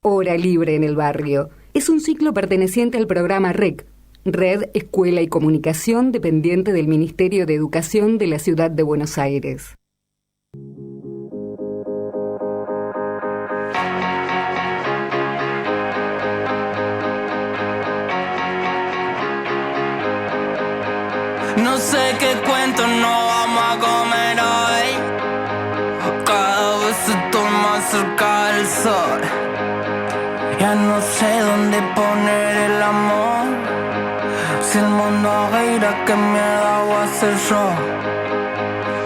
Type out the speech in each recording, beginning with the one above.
Hora Libre en el Barrio. Es un ciclo perteneciente al programa REC, Red, Escuela y Comunicación, dependiente del Ministerio de Educación de la Ciudad de Buenos Aires. No sé qué cuento no vamos a comer hoy. Cada vez estoy más cerca del sol. Ya no sé dónde poner el amor. Si el mundo gira, ¿qué miedo hago hacer yo?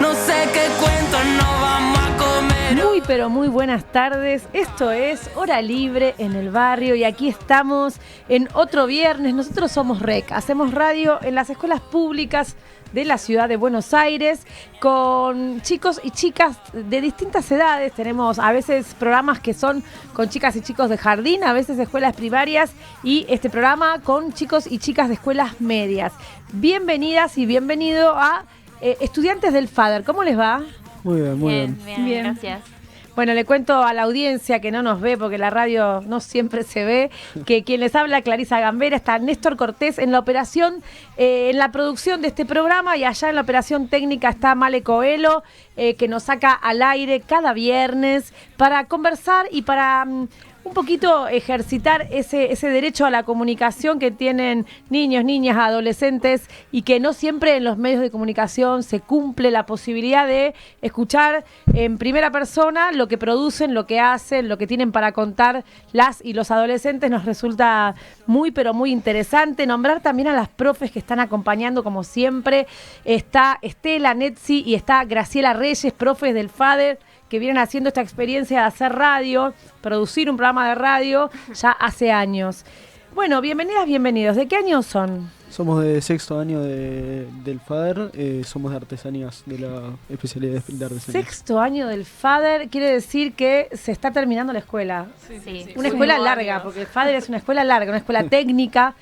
No sé qué cuento no vamos a comer. Muy pero muy buenas tardes. Esto es Hora Libre en el Barrio y aquí estamos en otro viernes. Nosotros somos REC, hacemos radio en las escuelas públicas de la ciudad de Buenos Aires con chicos y chicas de distintas edades. Tenemos a veces programas que son con chicas y chicos de jardín, a veces de escuelas primarias y este programa con chicos y chicas de escuelas medias. Bienvenidas y bienvenido a estudiantes del FADER. ¿Cómo les va? Muy bien, muy bien. Bien, gracias. Bueno, le cuento a la audiencia que no nos ve, porque la radio no siempre se ve, que quien les habla, Clarisa Gambera, está Néstor Cortés en la operación, en la producción de este programa, y allá en la operación técnica está Male Coelho, que nos saca al aire cada viernes para conversar y para un poquito ejercitar ese derecho a la comunicación que tienen niños, niñas, adolescentes, y que no siempre en los medios de comunicación se cumple la posibilidad de escuchar en primera persona lo que producen, lo que hacen, lo que tienen para contar las y los adolescentes. Nos resulta muy pero muy interesante nombrar también a las profes que están acompañando como siempre. Está Estela Netzi y está Graciela Reyes, profes del FADER, que vienen haciendo esta experiencia de hacer radio, producir un programa de radio ya hace años. Bueno, bienvenidas, bienvenidos. ¿De qué año son? Somos de sexto año del FADER, somos de artesanías, de la especialidad de artesanías. Sexto año del FADER quiere decir que se está terminando la escuela. Sí. Una escuela larga, porque el FADER es una escuela larga, una escuela técnica.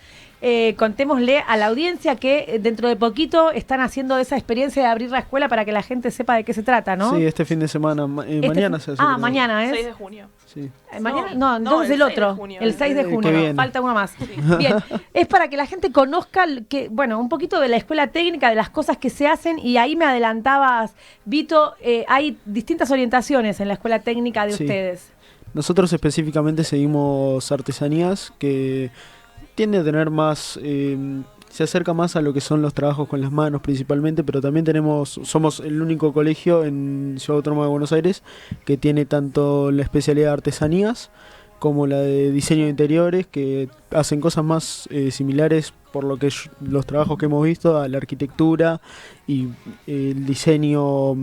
Contémosle a la audiencia que dentro de poquito están haciendo esa experiencia de abrir la escuela para que la gente sepa de qué se trata, ¿no? Sí, este fin de semana, mañana se hace. Mañana es. 6 de junio. Sí. Mañana, no, entonces el otro, el 6 de junio, falta uno más. Sí. Bien, es para que la gente conozca un poquito de la escuela técnica, de las cosas que se hacen, y ahí me adelantabas, Vito, hay distintas orientaciones en la escuela técnica de ustedes. Nosotros específicamente seguimos artesanías, que tiende a tener más, se acerca más a lo que son los trabajos con las manos principalmente, pero también somos el único colegio en Ciudad Autónoma de Buenos Aires que tiene tanto la especialidad de artesanías como la de diseño de interiores, que hacen cosas más similares por lo que los trabajos que hemos visto a la arquitectura y el diseño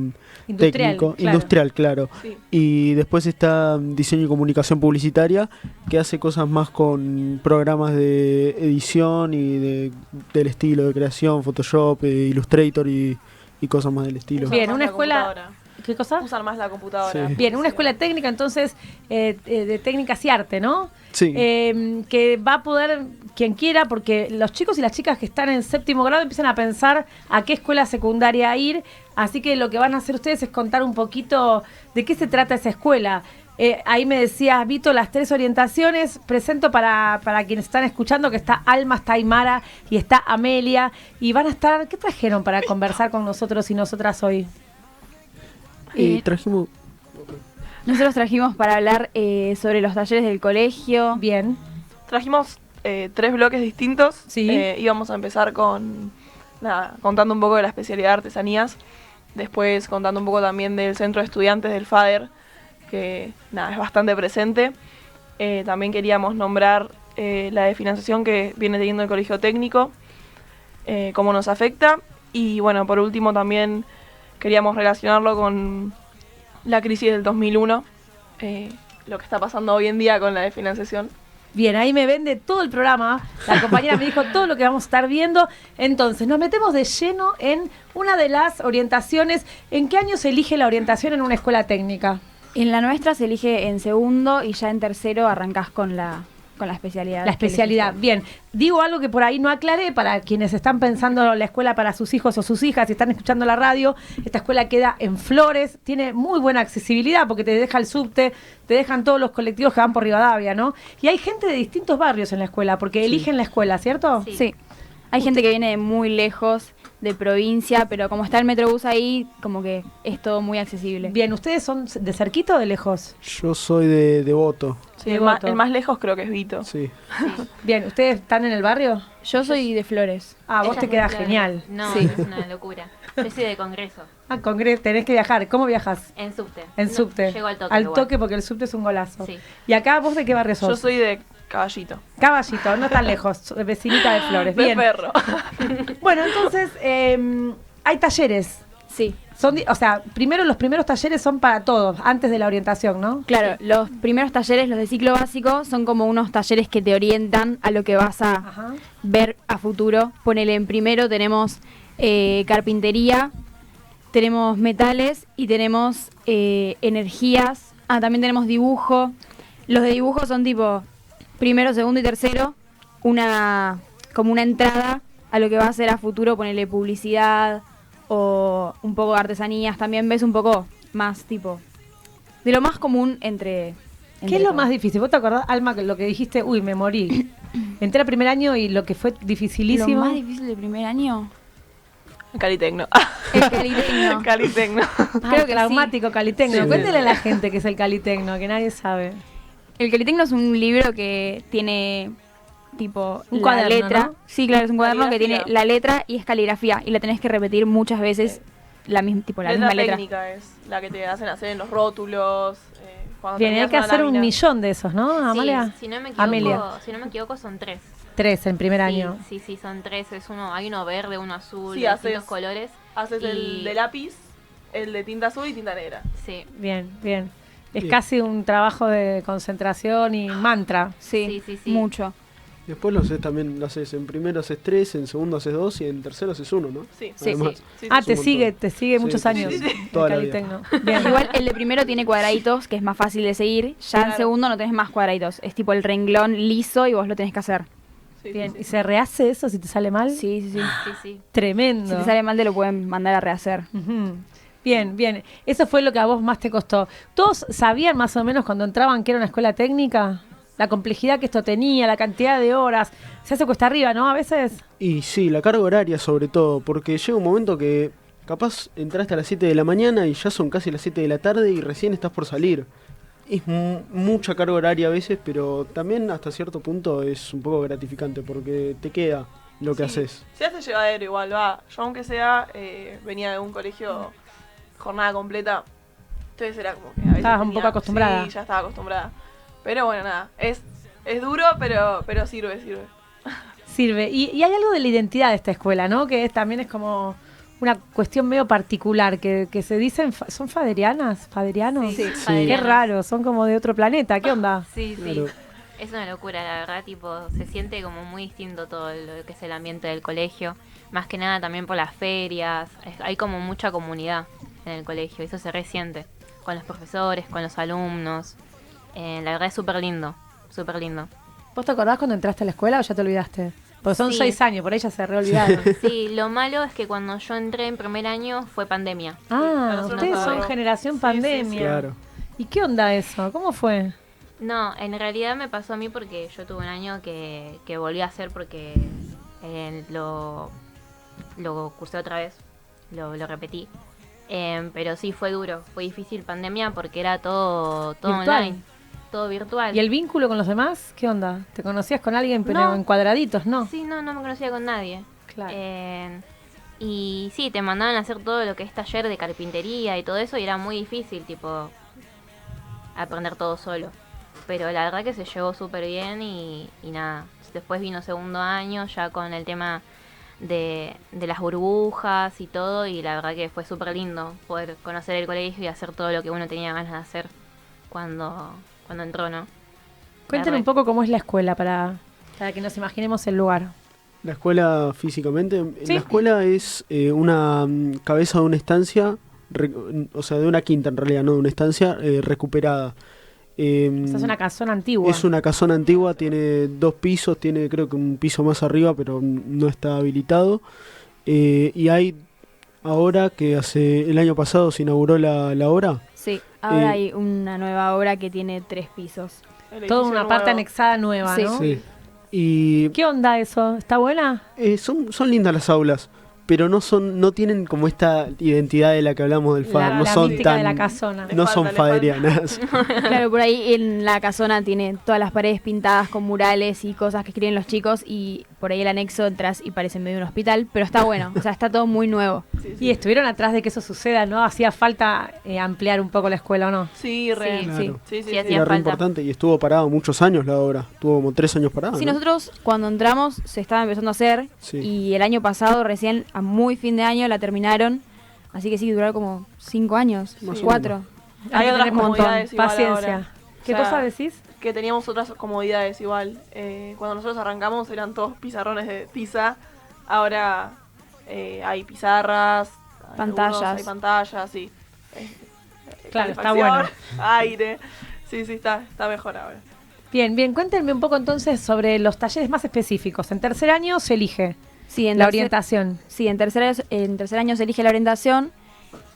técnico, industrial, claro. Sí. Y después está diseño y comunicación publicitaria, que hace cosas más con programas de edición y del estilo de creación, Photoshop, Illustrator y cosas más del estilo. Bien, una escuela. ¿Qué cosa? Usan más la computadora. Sí. Bien, una escuela técnica, entonces, de técnicas y arte, ¿no? Sí. Que va a poder quien quiera, porque los chicos y las chicas que están en séptimo grado empiezan a pensar a qué escuela secundaria ir, así que lo que van a hacer ustedes es contar un poquito de qué se trata esa escuela. Ahí me decías, Vito, las 3 orientaciones. Presento para quienes están escuchando que está Alma, está Aymara y está Amelia, y van a estar, ¿qué trajeron para conversar con nosotros y nosotras hoy? Nosotros trajimos para hablar sobre los talleres del colegio. Bien. Trajimos 3 bloques distintos. Sí. Íbamos a empezar contando un poco de la especialidad de artesanías. Después contando un poco también del centro de estudiantes del FADER, que es bastante presente. También queríamos nombrar la de financiación que viene teniendo el colegio técnico, cómo nos afecta. Y bueno, por último también queríamos relacionarlo con la crisis del 2001, lo que está pasando hoy en día con la de financiación. Bien, ahí me vende todo el programa. La compañera me dijo todo lo que vamos a estar viendo. Entonces, nos metemos de lleno en una de las orientaciones. ¿En qué año se elige la orientación en una escuela técnica? En la nuestra se elige en segundo y ya en tercero arrancás con la con la especialidad. La especialidad. Bien, digo algo que por ahí no aclaré para quienes están pensando la escuela para sus hijos o sus hijas, si están escuchando la radio. Esta escuela queda en Flores, tiene muy buena accesibilidad porque te deja el subte, te dejan todos los colectivos que van por Rivadavia, ¿no? Y hay gente de distintos barrios en la escuela porque eligen la escuela, ¿cierto? Sí. Hay gente que viene de muy lejos, de provincia, pero como está el Metrobús ahí, como que es todo muy accesible. Bien, ¿ustedes son de cerquita o de lejos? Yo soy de Devoto. Sí, De el Voto. más lejos creo que es Vito. Sí. Bien, ¿ustedes están en el barrio? Yo soy de Flores. Ah, vos Ella te es queda de Flores. genial. No, Sí. es una locura. Yo soy de Congreso, Ah, tenés que viajar. ¿Cómo viajas? en subte. En No, subte. Llego al toque. Al igual. toque porque el subte es un golazo. Sí. ¿Y acá vos de qué barrio sos? Yo soy de Caballito. Caballito, no tan lejos, vecinita de Flores. De Bien. Ferro. Bueno, entonces, hay talleres. Sí. O sea, primero los primeros talleres son para todos, antes de la orientación, ¿no? Claro, los primeros talleres, los de ciclo básico, son como unos talleres que te orientan a lo que vas a Ajá. ver a futuro. Ponele, en primero tenemos carpintería, tenemos metales y tenemos energías. Ah, también tenemos dibujo. Los de dibujo son tipo primero, segundo y tercero, como una entrada a lo que va a ser a futuro, ponele publicidad o un poco de artesanías. También ves un poco más tipo de lo más común entre ¿Qué es lo todo. más difícil? ¿Vos te acordás, Alma, que lo que dijiste? Uy, me morí. Entré al primer año y lo que fue dificilísimo. Lo más difícil del primer año, Calitecno. el Calitecno. Calitecno. Creo que traumático Calitecno. Sí. Cuéntele a la gente que es el Calitecno, que nadie sabe. El Calitecno es un libro que tiene tipo Un la cuaderno, letra. ¿no? Sí, claro, es un cuaderno que tiene Caligrafía. la letra y es caligrafía y la tenés que repetir muchas veces la La misma letra. técnica es la que te hacen hacer en los rótulos. Cuando Bien, hay terminas que una hacer un lámina. millón de esos, ¿no, Sí, Amalia? si no me equivoco, Amelia. son 3. 3 en primer Sí, año. sí, son 3. Hay uno verde, uno azul, Sí, de haces- distintos colores. Haces el Y- de lápiz, el de tinta azul y tinta negra. Sí. Bien, bien. Es Bien. casi un trabajo de concentración y mantra. Sí, Sí. mucho. Después lo haces también, lo haces en primero haces 3, en segundo haces 2 y en tercero haces 1, ¿no? Sí. Sí, Además, Sí, Ah, sí, te un sigue montón. Sí, muchos sí, años. sí, sí. el Toda la vida. Calitecno. Bien. Igual el de primero tiene cuadraditos, que es más fácil de seguir. Ya en Claro. segundo no tenés más cuadraditos. Es tipo el renglón liso y vos lo tenés que hacer. sí, Bien. sí, ¿Y sí. se rehace eso si te sale mal? Sí, sí, sí. Sí. Tremendo. Si te sale mal te lo pueden mandar a rehacer. Ujú. Bien, bien. Eso fue lo que a vos más te costó. ¿Todos sabían más o menos cuando entraban que era una escuela técnica? La complejidad que esto tenía, la cantidad de horas. Se hace cuesta arriba, ¿no? A veces. Y sí, la carga horaria sobre todo, porque llega un momento que capaz entraste a las 7 de la mañana y ya son casi las 7 de la tarde y recién estás por salir. Es mucha carga horaria a veces, pero también hasta cierto punto es un poco gratificante porque te queda lo que Sí. haces. Se hace llevadero igual, va. Yo aunque sea, venía de un colegio jornada completa, entonces era como que a veces Estabas un poco acostumbrada. Sí, ya estaba acostumbrada. Pero bueno, nada, es duro, pero sirve. Sirve. Y hay algo de la identidad de esta escuela, ¿no? Que también es como una cuestión medio particular, que se dicen, ¿son faderianas? ¿Faderianos? Sí, Qué faderianos. raro, son como de otro planeta, ¿qué onda? Sí. Claro. Es una locura, la verdad, tipo, se siente como muy distinto todo lo que es el ambiente del colegio. Más que nada también por las ferias. Hay como mucha comunidad en el colegio, eso se resiente. Con los profesores, con los alumnos. La verdad es súper lindo, súper lindo. ¿Vos te acordás cuando entraste a la escuela o ya te olvidaste? Porque son Sí. 6 años, por ahí ya se reolvidaron. Sí, lo malo es que cuando yo entré en primer año fue pandemia. Ah, nosotros ustedes son no. generación Sí, pandemia. Claro. ¿Y qué onda eso? ¿Cómo fue? No, en realidad me pasó a mí porque yo tuve un año que volví a hacer porque lo cursé otra vez, lo repetí. Pero sí, fue duro, fue difícil pandemia porque era todo Virtual. online, todo virtual. ¿Y el vínculo con los demás? ¿Qué onda? ¿Te conocías con alguien pero No. en cuadraditos? No. Sí, no me conocía con nadie. Claro. Y sí, te mandaban a hacer todo lo que es taller de carpintería y todo eso y era muy difícil, tipo, aprender todo solo. Pero la verdad que se llevó súper bien y nada. Después vino segundo año ya con el tema de las burbujas y todo y la verdad que fue súper lindo poder conocer el colegio y hacer todo lo que uno tenía ganas de hacer cuando entró, ¿no? Cuéntanos un poco cómo es la escuela para que nos imaginemos el lugar. La escuela físicamente, Sí. la escuela es una cabeza de una estancia, o sea, de una quinta en realidad, no de una estancia recuperada. Esta es una casona antigua. Es una casona antigua, tiene 2 pisos, tiene creo que un piso más arriba, pero no está habilitado. Y hay ahora que el año pasado se inauguró la obra. Sí, ahora hay una nueva obra que tiene 3 pisos. Toda una parte anexada nueva, Sí. ¿no? Sí. Y ¿Qué onda eso? ¿Está buena? son lindas las aulas, pero no tienen como esta identidad de la que hablamos del FADER, no la son mística tan, de la casona. no son Le falta. faderianas. Claro, por ahí en la casona tiene todas las paredes pintadas con murales y cosas que escriben los chicos, y por ahí el anexo entras y parece medio un hospital, pero está bueno, o sea, está todo muy nuevo. Y estuvieron atrás de que eso suceda, ¿no? Hacía falta ampliar un poco la escuela, ¿o no? Sí, re. Sí, Claro. Sí, Sí, hacía Era re falta. importante y estuvo parado muchos años la obra, tuvo como 3 años parado. Sí, ¿no? nosotros cuando entramos se estaba empezando a hacer, Sí. y el año pasado recién a muy fin de año la terminaron, así que sí, duraron como 5 años, Más o 4. Hay que otras tener un montón. comodidades igual Paciencia. ahora. ¿Qué O sea, cosa decís? Que teníamos otras comodidades igual. Cuando nosotros arrancamos eran todos pizarrones de tiza. Ahora hay pizarras, Pantallas. hay pantallas, sí. Claro, está calefacción, bueno. aire. Sí, está mejor ahora. Bien, cuéntenme un poco entonces sobre los talleres más específicos. En tercer año se elige Sí, la orientación. Sí, en tercer año se elige la orientación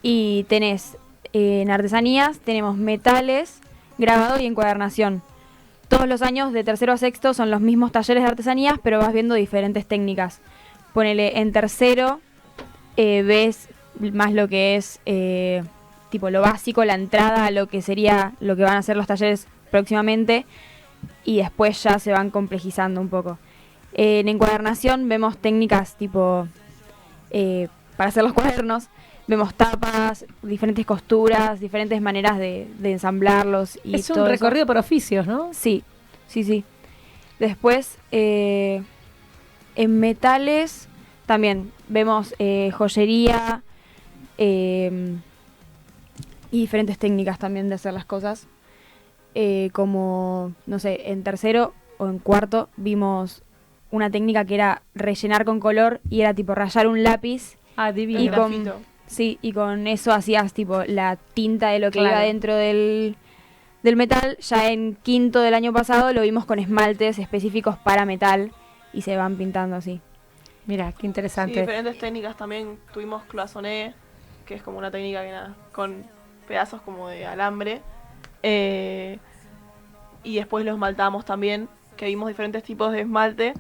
y tenés en artesanías, tenemos metales, grabado y encuadernación. Todos los años de tercero a sexto son los mismos talleres de artesanías, pero vas viendo diferentes técnicas. Ponele en tercero, ves más lo que es tipo lo básico, la entrada a lo que sería lo que van a ser los talleres próximamente, y después ya se van complejizando un poco. En encuadernación vemos técnicas tipo para hacer los cuadernos, vemos tapas, diferentes costuras, diferentes maneras de ensamblarlos. Y Es un todo eso. recorrido por oficios, ¿no? Sí. Después, en metales también vemos joyería y diferentes técnicas también de hacer las cosas. Como, no sé, en tercero o en cuarto vimos una técnica que era rellenar con color y era tipo rayar un lápiz. Ah, divino. Y con, grafito. sí, y con eso hacías tipo la tinta de lo que Claro. iba dentro del metal. Ya en quinto del año pasado lo vimos con esmaltes específicos para metal y se van pintando así. Mira, qué Sí, interesante. diferentes técnicas también. Tuvimos cloisonné, que es como una técnica que nada, con pedazos como de alambre. Y después lo esmaltamos también, que vimos diferentes tipos de esmalte.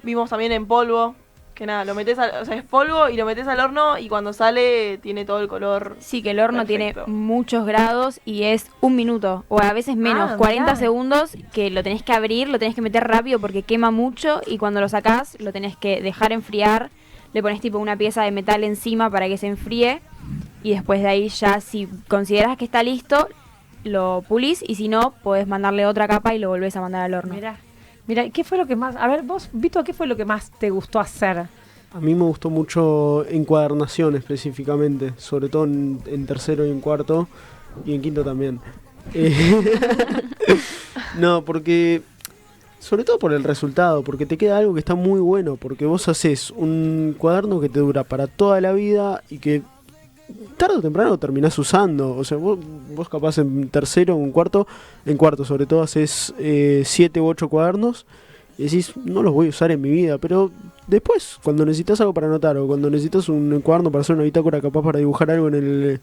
Vimos también en polvo, que nada, lo metes o sea, es polvo y lo metes al horno y cuando sale tiene todo el color. Sí, que el horno Perfecto. tiene muchos grados y es 1 minuto, o a veces menos, Ah, 40 mirá. segundos, que lo tenés que abrir, lo tenés que meter rápido porque quema mucho, y cuando lo sacás lo tenés que dejar enfriar, le pones tipo una pieza de metal encima para que se enfríe, y después de ahí ya, si consideras que está listo, lo pulís, y si no, podés mandarle otra capa y lo volvés a mandar al horno. Mira, ¿qué fue lo que más? A ver, vos, Vito, ¿qué fue lo que más te gustó hacer? A mí me gustó mucho encuadernación específicamente, sobre todo en tercero y en cuarto, y en quinto también. No, porque, sobre todo por el resultado, porque te queda algo que está muy bueno, porque vos haces un cuaderno que te dura para toda la vida y que tarde o temprano lo terminás usando. O sea, vos capaz en tercero o en cuarto sobre todo haces 7 u 8 cuadernos y decís, no los voy a usar en mi vida, pero después, cuando necesitas algo para anotar o cuando necesitas un cuaderno para hacer una bitácora, capaz para dibujar algo en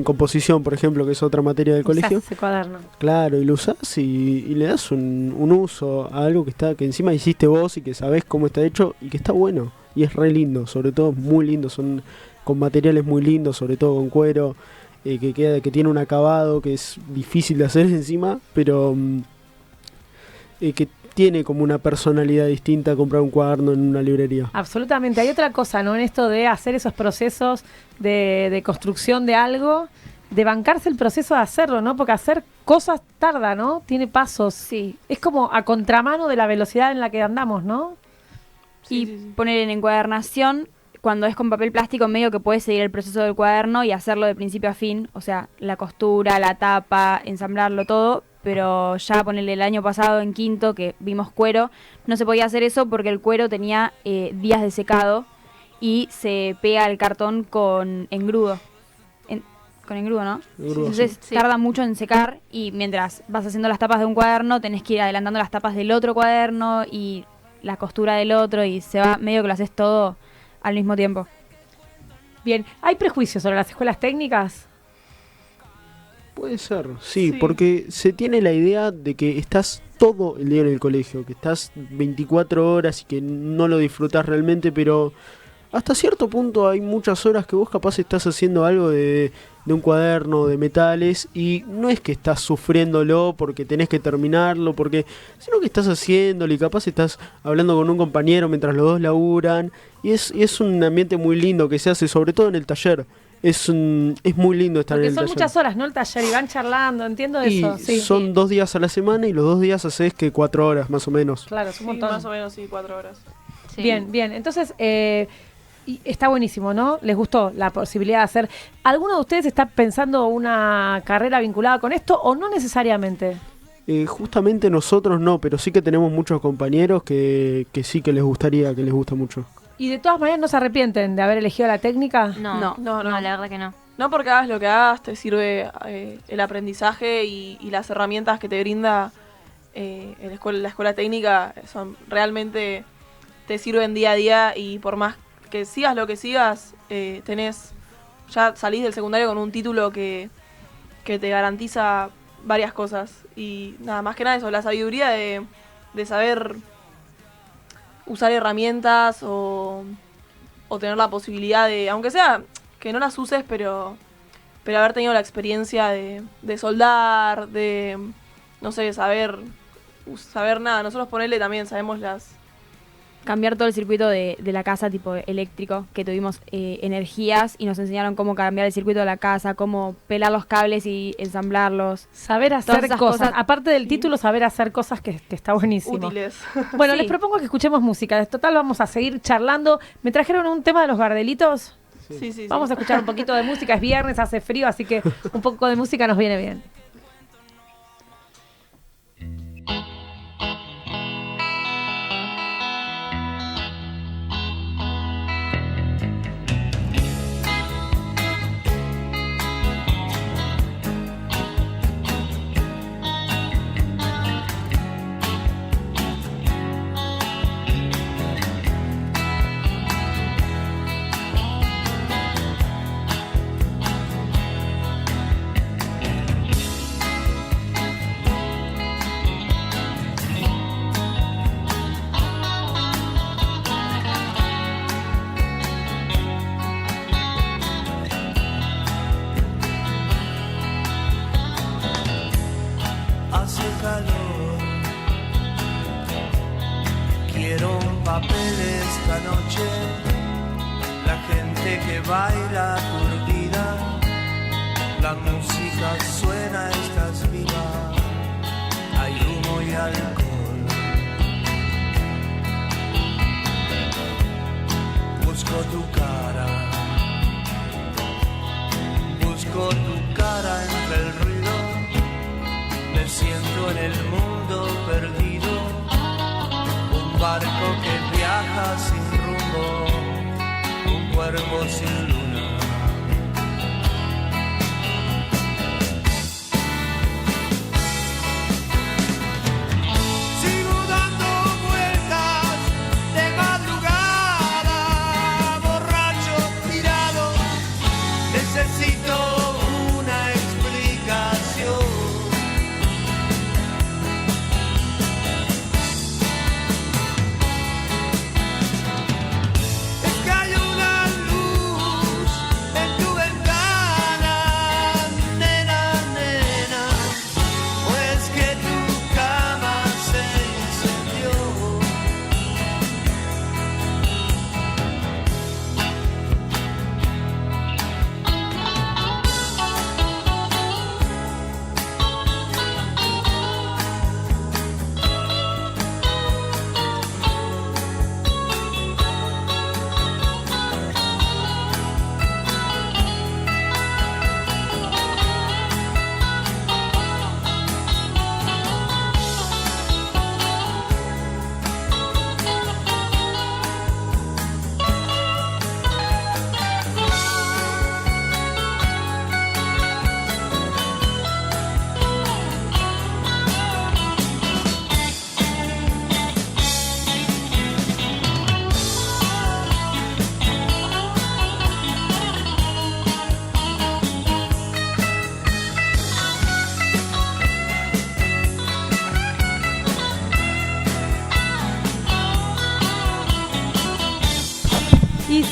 composición, por ejemplo, que es otra materia del colegio, Usás ese cuaderno. claro, y lo usás y le das un uso a algo que encima hiciste vos y que sabés cómo está hecho y que está bueno. Y es re lindo, sobre todo muy lindo, son con materiales muy lindos, sobre todo con cuero, que tiene un acabado que es difícil de hacer encima, pero que tiene como una personalidad distinta a comprar un cuaderno en una librería. Absolutamente. Hay otra cosa, ¿no? En esto de hacer esos procesos de construcción de algo, de bancarse el proceso de hacerlo, ¿no? Porque hacer cosas tarda, ¿no? Tiene pasos. Sí. Es como a contramano de la velocidad en la que andamos, ¿no? Y poner en encuadernación, cuando es con papel plástico, medio que puedes seguir el proceso del cuaderno y hacerlo de principio a fin, o sea, la costura, la tapa, ensamblarlo todo, pero ya ponerle el año pasado en quinto, que vimos cuero, no se podía hacer eso porque el cuero tenía días de secado y se pega el cartón con engrudo. Con engrudo, ¿no? Engrudo, Entonces sí. tarda mucho en secar y mientras vas haciendo las tapas de un cuaderno tenés que ir adelantando las tapas del otro cuaderno y la costura del otro y se va medio que lo haces todo al mismo tiempo. Bien, ¿hay prejuicios sobre las escuelas técnicas? Puede ser, sí, Sí. porque se tiene la idea de que estás todo el día en el colegio, que estás 24 horas y que no lo disfrutás realmente, pero hasta cierto punto hay muchas horas que vos capaz estás haciendo algo de un cuaderno, de metales, y no es que estás sufriéndolo porque tenés que terminarlo, sino que estás haciéndolo y capaz estás hablando con un compañero mientras los dos laburan, y es un ambiente muy lindo que se hace, sobre todo en el taller. Es muy lindo estar Porque en el son taller. muchas horas, ¿no? El taller y van charlando, entiendo Y eso. Sí, son 2 días a la semana y los 2 días haces que 4 horas más o menos. claro, es un Sí, montón. más o menos, sí, 4 horas. Sí. Bien, bien. Entonces, y está buenísimo, ¿no? ¿Les gustó la posibilidad de hacer? ¿Alguno de ustedes está pensando una carrera vinculada con esto o no necesariamente? Justamente nosotros no, pero sí que tenemos muchos compañeros que sí que les gustaría, que les gusta mucho. ¿Y de todas maneras no se arrepienten de haber elegido la técnica? No, No. no, No, no. la verdad que no. No porque hagas lo que hagas, te sirve el aprendizaje y las herramientas que te brinda la escuela técnica son realmente te sirven día a día y por más que sigas lo que sigas, ya salís del secundario con un título que te garantiza varias cosas. Y nada, más que nada eso, la sabiduría de saber usar herramientas o tener la posibilidad de, aunque sea que no las uses, pero haber tenido la experiencia de soldar, de, no sé, saber nada. Nosotros ponele también, sabemos Cambiar todo el circuito de la casa tipo eléctrico, que tuvimos energías y nos enseñaron cómo cambiar el circuito de la casa, cómo pelar los cables y ensamblarlos. Saber Todas hacer esas cosas. cosas. Aparte del título, saber hacer cosas que está buenísimo. útiles. Bueno, Sí. les propongo que escuchemos música. De total, vamos a seguir charlando. ¿Me trajeron un tema de los Gardelitos? Sí. Vamos a escuchar un poquito de música. Es viernes, hace frío, así que un poco de música nos viene bien. Hace calor, quiero un papel esta noche, la gente que baila aturdida, la música suena, estás viva, hay humo y alcohol. Busco tu cara, busco tu cara entre el ruido. Me siento en el mundo perdido, un barco que viaja sin rumbo, un cuervo sin luna. Sigo dando vueltas de madrugada, borracho tirado, necesito una explicación. Es que hay una luz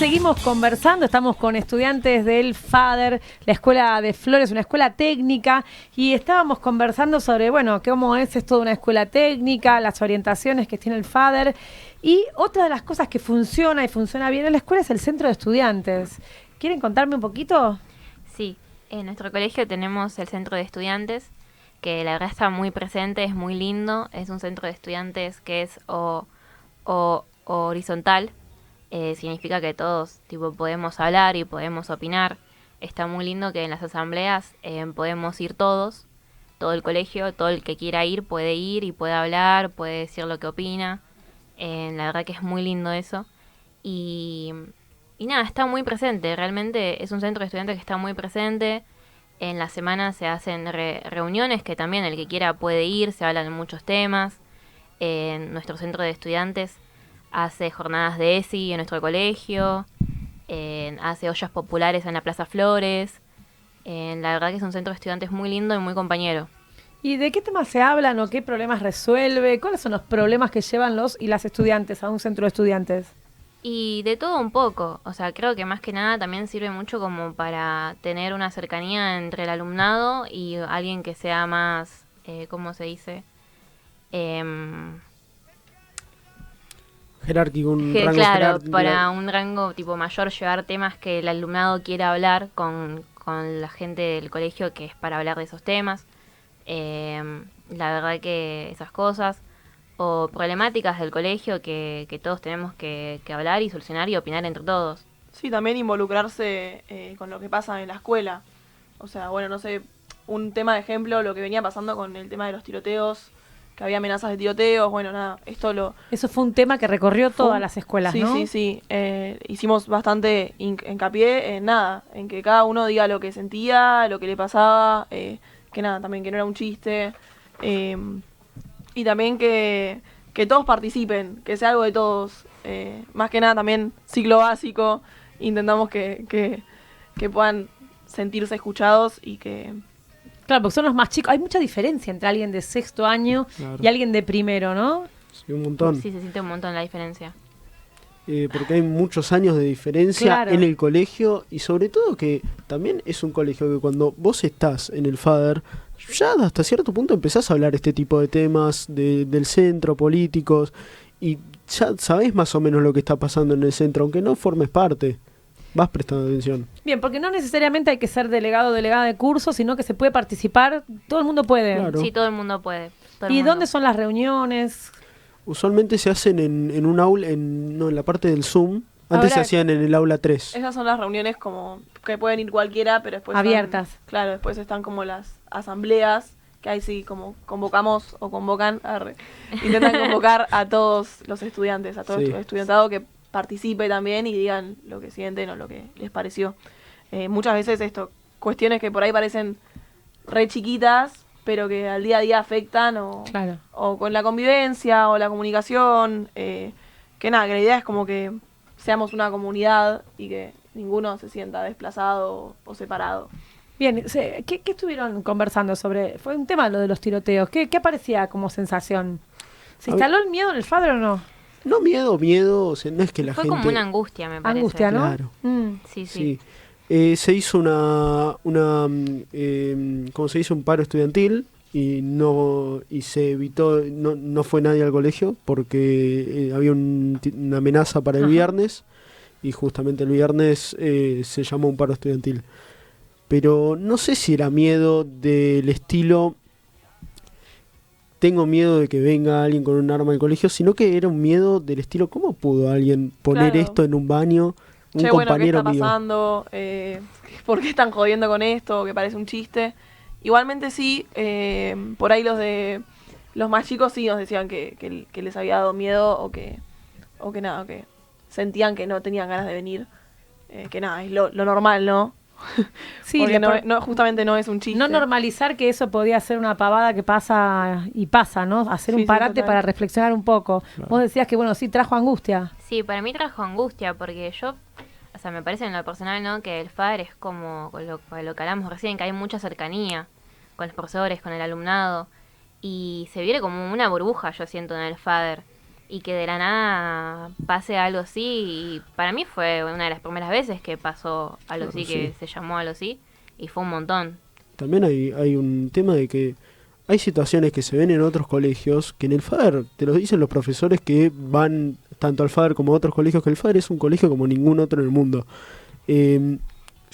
seguimos conversando, estamos con estudiantes del FADER, la Escuela de Flores, una escuela técnica, y estábamos conversando sobre, bueno, cómo es esto de una escuela técnica, las orientaciones que tiene el FADER, y otra de las cosas que funciona y funciona bien en la escuela es el centro de estudiantes. ¿Quieren contarme un poquito? Sí, en nuestro colegio tenemos el centro de estudiantes, que la verdad está muy presente, es muy lindo, es un centro de estudiantes que es horizontal. Significa que todos tipo podemos hablar y podemos opinar. Está muy lindo que en las asambleas podemos ir todos, todo el colegio, todo el que quiera ir puede ir y puede hablar, puede decir lo que opina. La verdad que es muy lindo eso. Y nada, está muy presente, realmente es un centro de estudiantes que está muy presente. En la semana se hacen reuniones que también el que quiera puede ir, se hablan de muchos temas. En nuestro centro de estudiantes hace jornadas de ESI en nuestro colegio, hace ollas populares en la Plaza Flores. La verdad que es un centro de estudiantes muy lindo y muy compañero. ¿Y de qué temas se hablan o qué problemas resuelve? ¿Cuáles son los problemas que llevan los y las estudiantes a un centro de estudiantes? Y de todo un poco, o sea, creo que más que nada también sirve mucho como para tener una cercanía entre el alumnado y alguien que sea más, ¿cómo se dice? Jerárquico, un rango claro, jerárquico. para un rango tipo mayor, llevar temas que el alumnado quiera hablar con la gente del colegio, que es para hablar de esos temas. La verdad que esas cosas, o problemáticas del colegio que todos tenemos que hablar y solucionar y opinar entre todos. Sí, también involucrarse con lo que pasa en la escuela. O sea, bueno, no sé, un tema de ejemplo, lo que venía pasando con el tema de los tiroteos, que había amenazas de tiroteos, bueno, nada, Eso fue un tema que recorrió todas las escuelas, sí, ¿no? Sí. Hicimos bastante hincapié en nada, en que cada uno diga lo que sentía, lo que le pasaba, que nada, también que no era un chiste. Y también que todos participen, que sea algo de todos. Más que nada también ciclo básico, intentamos que puedan sentirse escuchados y que... Claro, porque son los más chicos. Hay mucha diferencia entre alguien de sexto año y alguien de primero, ¿no? Sí, un montón. Sí, se siente un montón la diferencia. Porque hay muchos años de diferencia Claro. en el colegio y sobre todo que también es un colegio que cuando vos estás en el FADER, ya hasta cierto punto empezás a hablar este tipo de temas del centro, políticos, y ya sabés más o menos lo que está pasando en el centro, aunque no formes parte. Vas prestando atención. Bien, porque no necesariamente hay que ser delegado o delegada de curso, sino que se puede participar, todo el mundo puede. Claro. Sí, todo el mundo puede. ¿Y dónde son las reuniones? Usualmente se hacen en un aula, en la parte del Zoom. Antes Ahora, se hacían en el aula 3. Esas son las reuniones como que pueden ir cualquiera, pero después... Abiertas. Claro, después están como las asambleas, que ahí sí como convocamos o convocan, intentan convocar a todos los estudiantes, a todo el estudiantado que participe también y digan lo que sienten o lo que les pareció. Muchas veces cuestiones que por ahí parecen re chiquitas, pero que al día a día afectan o con la convivencia o la comunicación, que la idea es como que seamos una comunidad y que ninguno se sienta desplazado o separado. Bien, ¿qué estuvieron conversando sobre? Fue un tema lo de los tiroteos. ¿Qué aparecía como sensación? ¿Se instaló el miedo en el FADER o no? No miedo, o sea, no es que la Fue gente... como una angustia, me parece. Angustia, ¿no? Claro. Sí. Se hizo ¿cómo se dice? Un paro estudiantil y se evitó, no fue nadie al colegio porque había una amenaza para el viernes y justamente el viernes se llamó un paro estudiantil. Pero no sé si era miedo del estilo... Tengo miedo de que venga alguien con un arma al colegio, sino que era un miedo del estilo, ¿cómo pudo alguien poner esto en un baño? Un compañero ¿qué está mío. pasando? ¿Por qué están jodiendo con esto? Que parece un chiste. Igualmente sí, por ahí los más chicos sí nos decían que les había dado miedo o que sentían que no tenían ganas de venir. Que nada, es lo normal, ¿no? Sí, porque justamente no es un chiste. No normalizar que eso podía ser una pavada que pasa, ¿no? Hacer un parate total. para reflexionar un poco. Claro. Vos decías que, sí, trajo angustia. Sí, para mí trajo angustia porque me parece en lo personal, ¿no? Que el FADER es como lo que hablamos recién, que hay mucha cercanía con los profesores, con el alumnado, y se vive como una burbuja, yo siento, en el FADER. y que de la nada pase algo así. Y para mí fue una de las primeras veces que pasó algo así, que se llamó algo así, y fue un montón. También hay un tema de que hay situaciones que se ven en otros colegios que en el FADER, te lo dicen los profesores que van tanto al FADER como a otros colegios, que el FADER es un colegio como ningún otro en el mundo.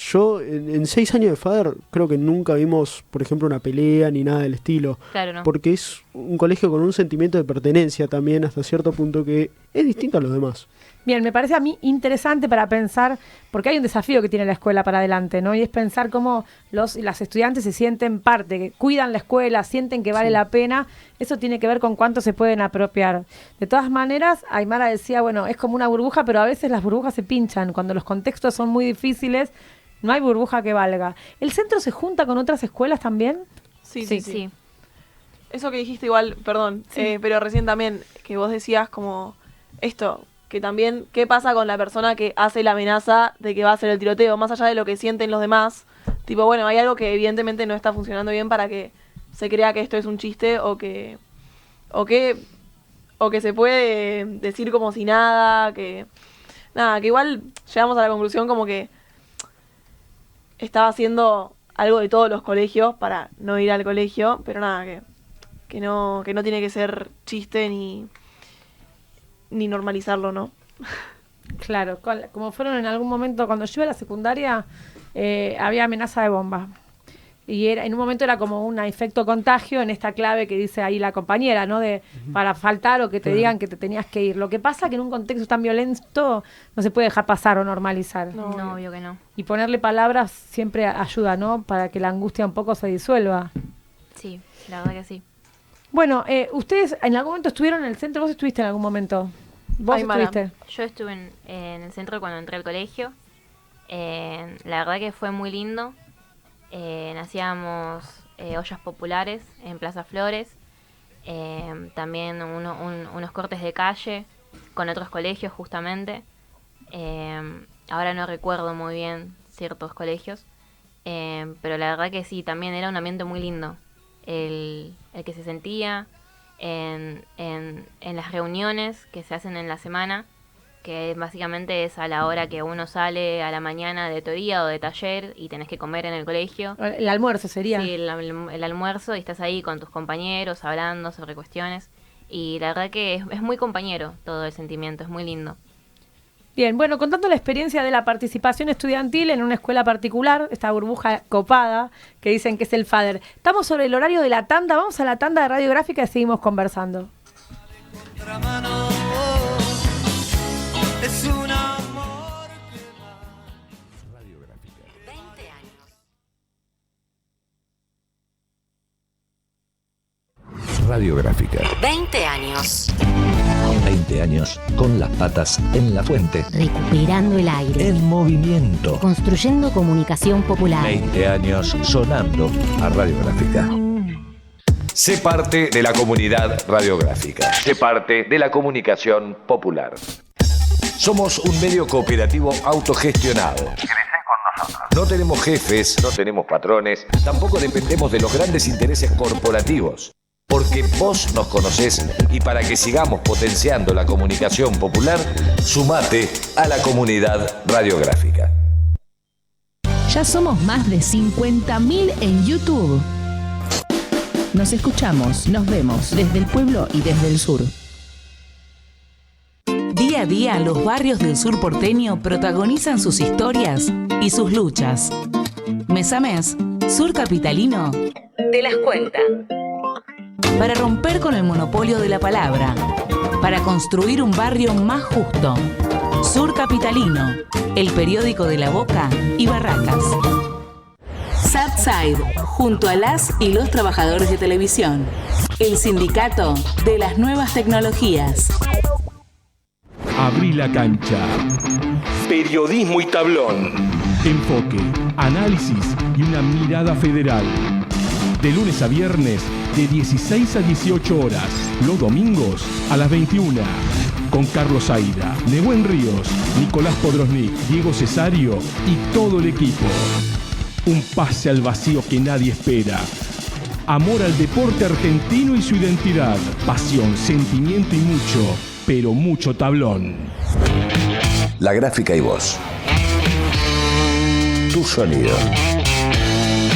Yo en 6 años de FADER creo que nunca vimos, por ejemplo, una pelea ni nada del estilo. Claro, no. Porque es un colegio con un sentimiento de pertenencia también hasta cierto punto que es distinto a los demás. Bien, me parece a mí interesante para pensar, porque hay un desafío que tiene la escuela para adelante, ¿no? Y es pensar cómo los y las estudiantes se sienten parte, que cuidan la escuela, sienten que vale la pena. Eso tiene que ver con cuánto se pueden apropiar. De todas maneras, Aymara decía, bueno, es como una burbuja, pero a veces las burbujas se pinchan. Cuando los contextos son muy difíciles, no hay burbuja que valga. ¿El centro se junta con otras escuelas también? Sí. Eso que dijiste igual, perdón, pero recién también, que vos decías como esto, que también, ¿qué pasa con la persona que hace la amenaza de que va a hacer el tiroteo? Más allá de lo que sienten los demás, tipo, bueno, hay algo que evidentemente no está funcionando bien para que se crea que esto es un chiste o que se puede decir como si nada, que igual llegamos a la conclusión como que estaba haciendo algo de todos los colegios para no ir al colegio, pero que no tiene que ser chiste ni normalizarlo, ¿no? Claro, como fueron en algún momento, cuando yo iba a la secundaria, había amenaza de bomba. Y en un momento era como un efecto contagio en esta clave que dice ahí la compañera, ¿no? De para faltar o que te digan que te tenías que ir. Lo que pasa que en un contexto tan violento no se puede dejar pasar o normalizar. No, obvio que no. Y ponerle palabras siempre ayuda, ¿no? Para que la angustia un poco se disuelva. Sí, la verdad que sí. Bueno, ustedes en algún momento estuvieron en el centro. ¿Vos estuviste en algún momento? ¿Vos estuviste? Yo estuve en el centro cuando entré al colegio. La verdad que fue muy lindo. Hacíamos ollas populares en Plaza Flores. También unos cortes de calle con otros colegios justamente. Ahora no recuerdo muy bien ciertos colegios. Pero la verdad que sí, también era un ambiente muy lindo. El que se sentía en las reuniones que se hacen en la semana, que básicamente es a la hora que uno sale a la mañana de teoría o de taller y tenés que comer en el colegio. El almuerzo sería. Sí, el almuerzo, y estás ahí con tus compañeros hablando sobre cuestiones. Y la verdad que es muy compañero todo el sentimiento, es muy lindo. Bien, bueno, contando la experiencia de la participación estudiantil en una escuela particular, esta burbuja copada que dicen que es el FADER. Estamos sobre el horario de la tanda, vamos a la tanda de radiográfica y seguimos conversando. Es un amor que Radiográfica. 20 años. Radiográfica. 20 años. 20 años con las patas en la fuente. Recuperando el aire. En movimiento. Construyendo comunicación popular. 20 años sonando a Radiográfica. Sé parte de la comunidad radiográfica. Sé parte de la comunicación popular. Somos un medio cooperativo autogestionado. No tenemos jefes, no tenemos patrones, tampoco dependemos de los grandes intereses corporativos. Porque vos nos conocés y para que sigamos potenciando la comunicación popular, sumate a la comunidad radiográfica. Ya somos más de 50.000 en YouTube. Nos escuchamos, nos vemos desde el pueblo y desde el sur. Día a día, los barrios del sur porteño protagonizan sus historias y sus luchas. Mes a mes, Sur Capitalino te las cuenta. Para romper con el monopolio de la palabra, para construir un barrio más justo. Sur Capitalino, el periódico de La Boca y Barracas. Subside, junto a las y los trabajadores de televisión. El sindicato de las nuevas tecnologías. Abrí la cancha. Periodismo y tablón. Enfoque, análisis y una mirada federal. De lunes a viernes, de 16 a 18 horas. Los domingos, a las 21. Con Carlos Aida, Nehuen Ríos, Nicolás Podrosnik, Diego Cesario y todo el equipo. Un pase al vacío que nadie espera. Amor al deporte argentino y su identidad. Pasión, sentimiento y mucho. pero mucho tablón. La gráfica y vos. Tu sonido.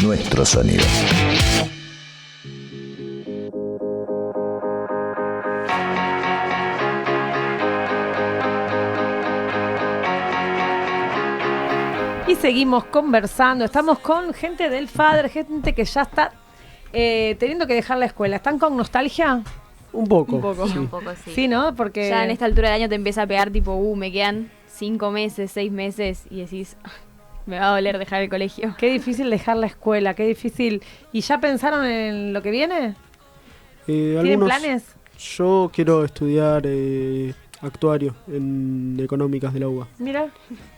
Nuestro sonido. Y seguimos conversando. Estamos con gente del FADER, gente que ya está teniendo que dejar la escuela. ¿Están con nostalgia? Un poco. Sí, sí. un poco, sí. Sí, ¿no? Porque ya en esta altura del año te empieza a pegar tipo, me quedan 5 meses, 6 meses y decís, me va a doler dejar el colegio. Qué difícil dejar la escuela, qué difícil. ¿Y ya pensaron en lo que viene? ¿Tienen planes? Yo quiero estudiar actuario en económicas de la UBA. Mira,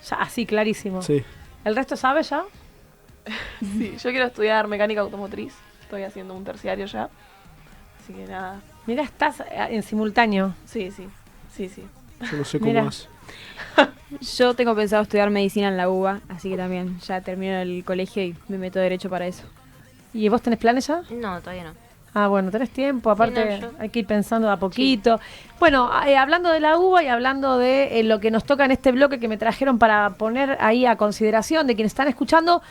ya así clarísimo. Sí. ¿El resto sabe ya? Sí, yo quiero estudiar mecánica automotriz. Estoy haciendo un terciario ya. Así que nada. Mira, estás en simultáneo. Sí. Yo no sé cómo Mira. más. Yo tengo pensado estudiar medicina en la UBA, así que también ya termino el colegio y me meto derecho para eso. ¿Y vos tenés planes ya? No, todavía no. Ah, bueno, tenés tiempo, aparte Sí, no, yo- hay que ir pensando de a poquito. Bueno, hablando de la UBA y hablando de lo que nos toca en este bloque que me trajeron para poner ahí a consideración de quienes están escuchando,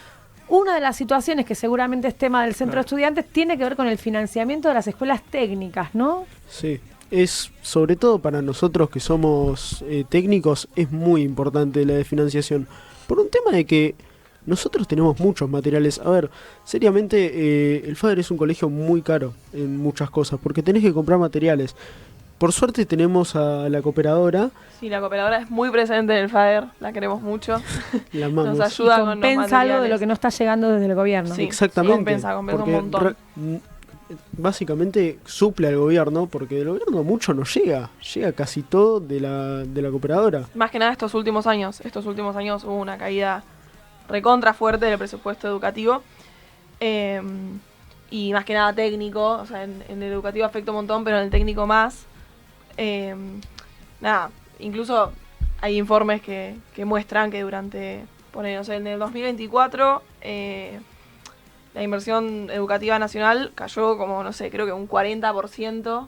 una de las situaciones que seguramente es tema del centro de estudiantes tiene que ver con el financiamiento de las escuelas técnicas, ¿no? Sí. Es, sobre todo para nosotros que somos técnicos, es muy importante la de financiación. Por un tema de que nosotros tenemos muchos materiales. A ver, seriamente, el FADER es un colegio muy caro en muchas cosas, porque tenés que comprar materiales. Por suerte tenemos a la cooperadora. Sí, la cooperadora es muy presente en el FADER, la queremos mucho. La amamos. Nos ayuda Y con los compensa materiales. algo de lo que no está llegando desde el gobierno. Sí, Exactamente. compensa un porque montón. Básicamente suple al gobierno, porque del gobierno mucho no llega. Llega casi todo de la cooperadora. Más que nada estos últimos años hubo una caída recontra fuerte del presupuesto educativo. Y más que nada técnico, o sea, en el educativo afecta un montón, pero en el técnico más. Nada, incluso hay informes que muestran que durante, no sé, en el 2024 la inversión educativa nacional cayó como, no sé, creo que un 40%.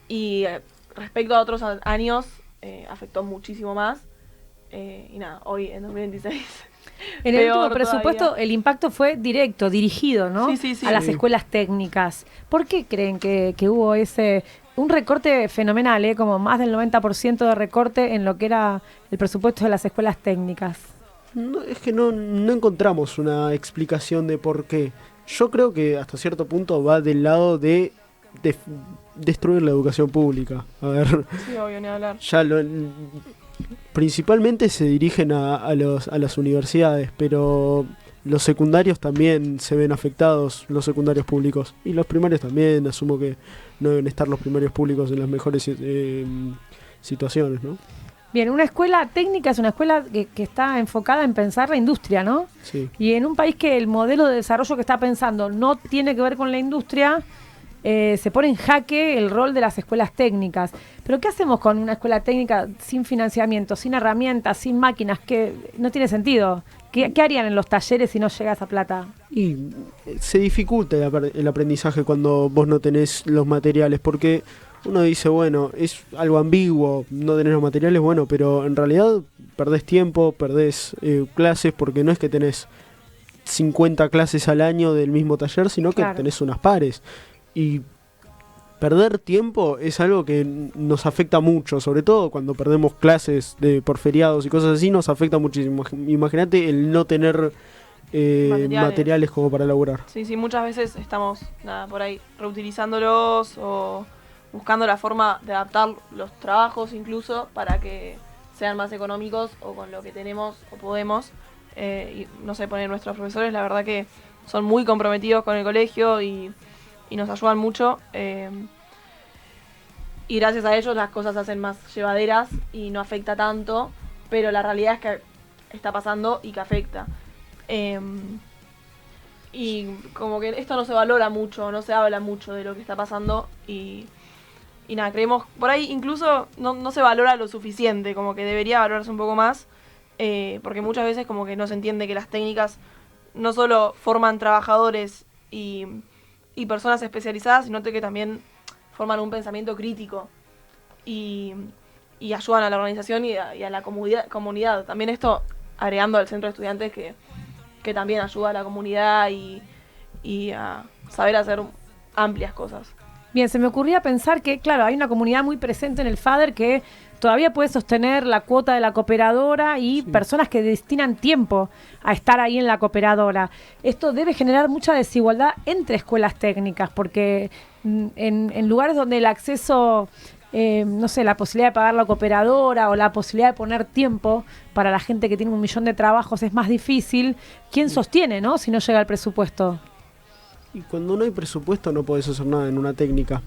Y respecto a otros años, afectó muchísimo más. Y nada, hoy en 2026. En el último peor presupuesto todavía. el impacto fue directo, dirigido, ¿no? Sí. A las Sí. escuelas técnicas. ¿Por qué creen que hubo un recorte fenomenal, como más del 90% de recorte en lo que era el presupuesto de las escuelas técnicas? No, es que no encontramos una explicación de por qué. Yo creo que hasta cierto punto va del lado de destruir la educación pública. A ver, Sí, obvio, ni hablar. ya principalmente se dirigen a las universidades, pero los secundarios también se ven afectados, los secundarios públicos. Y los primarios también, asumo que no deben estar los primarios públicos en las mejores situaciones, ¿no? Bien, una escuela técnica es una escuela que está enfocada en pensar la industria, ¿no? Sí. Y en un país que el modelo de desarrollo que está pensando no tiene que ver con la industria, se pone en jaque el rol de las escuelas técnicas. Pero ¿qué hacemos con una escuela técnica sin financiamiento, sin herramientas, sin máquinas? Que no tiene sentido. ¿Qué harían en los talleres si no llega esa plata? Y se dificulta el aprendizaje cuando vos no tenés los materiales, porque uno dice, bueno, es algo ambiguo, no tenés los materiales, bueno, pero en realidad perdés tiempo, perdés clases, porque no es que tenés 50 clases al año del mismo taller, sino que Claro. tenés unas pares. Y perder tiempo es algo que nos afecta mucho, sobre todo cuando perdemos clases por feriados y cosas así, nos afecta muchísimo. Imagínate el no tener materiales como para elaborar. Sí, muchas veces estamos por ahí reutilizándolos o buscando la forma de adaptar los trabajos incluso para que sean más económicos o con lo que tenemos o podemos. Y no sé, poner nuestros profesores, la verdad que son muy comprometidos con el colegio y nos ayudan mucho. Y gracias a ellos las cosas se hacen más llevaderas y no afecta tanto, pero la realidad es que está pasando y que afecta. Y como que esto no se valora mucho, no se habla mucho de lo que está pasando y nada, creemos, por ahí incluso no se valora lo suficiente, como que debería valorarse un poco más, porque muchas veces como que no se entiende que las técnicas no solo forman trabajadores y personas especializadas, sino que también forman un pensamiento crítico y ayudan a la organización y a la comunidad. También esto agregando al centro de estudiantes que también ayuda a la comunidad y a saber hacer amplias cosas. Bien, se me ocurría pensar que, claro, hay una comunidad muy presente en el FADER que todavía puede sostener la cuota de la cooperadora y personas que destinan tiempo a estar ahí en la cooperadora. Esto debe generar mucha desigualdad entre escuelas técnicas, porque en lugares donde el acceso, no sé, la posibilidad de pagar la cooperadora o la posibilidad de poner tiempo para la gente que tiene 1 millón de trabajos es más difícil, ¿quién sostiene, no? Si no llega el presupuesto. Y cuando no hay presupuesto no podés hacer nada en una técnica.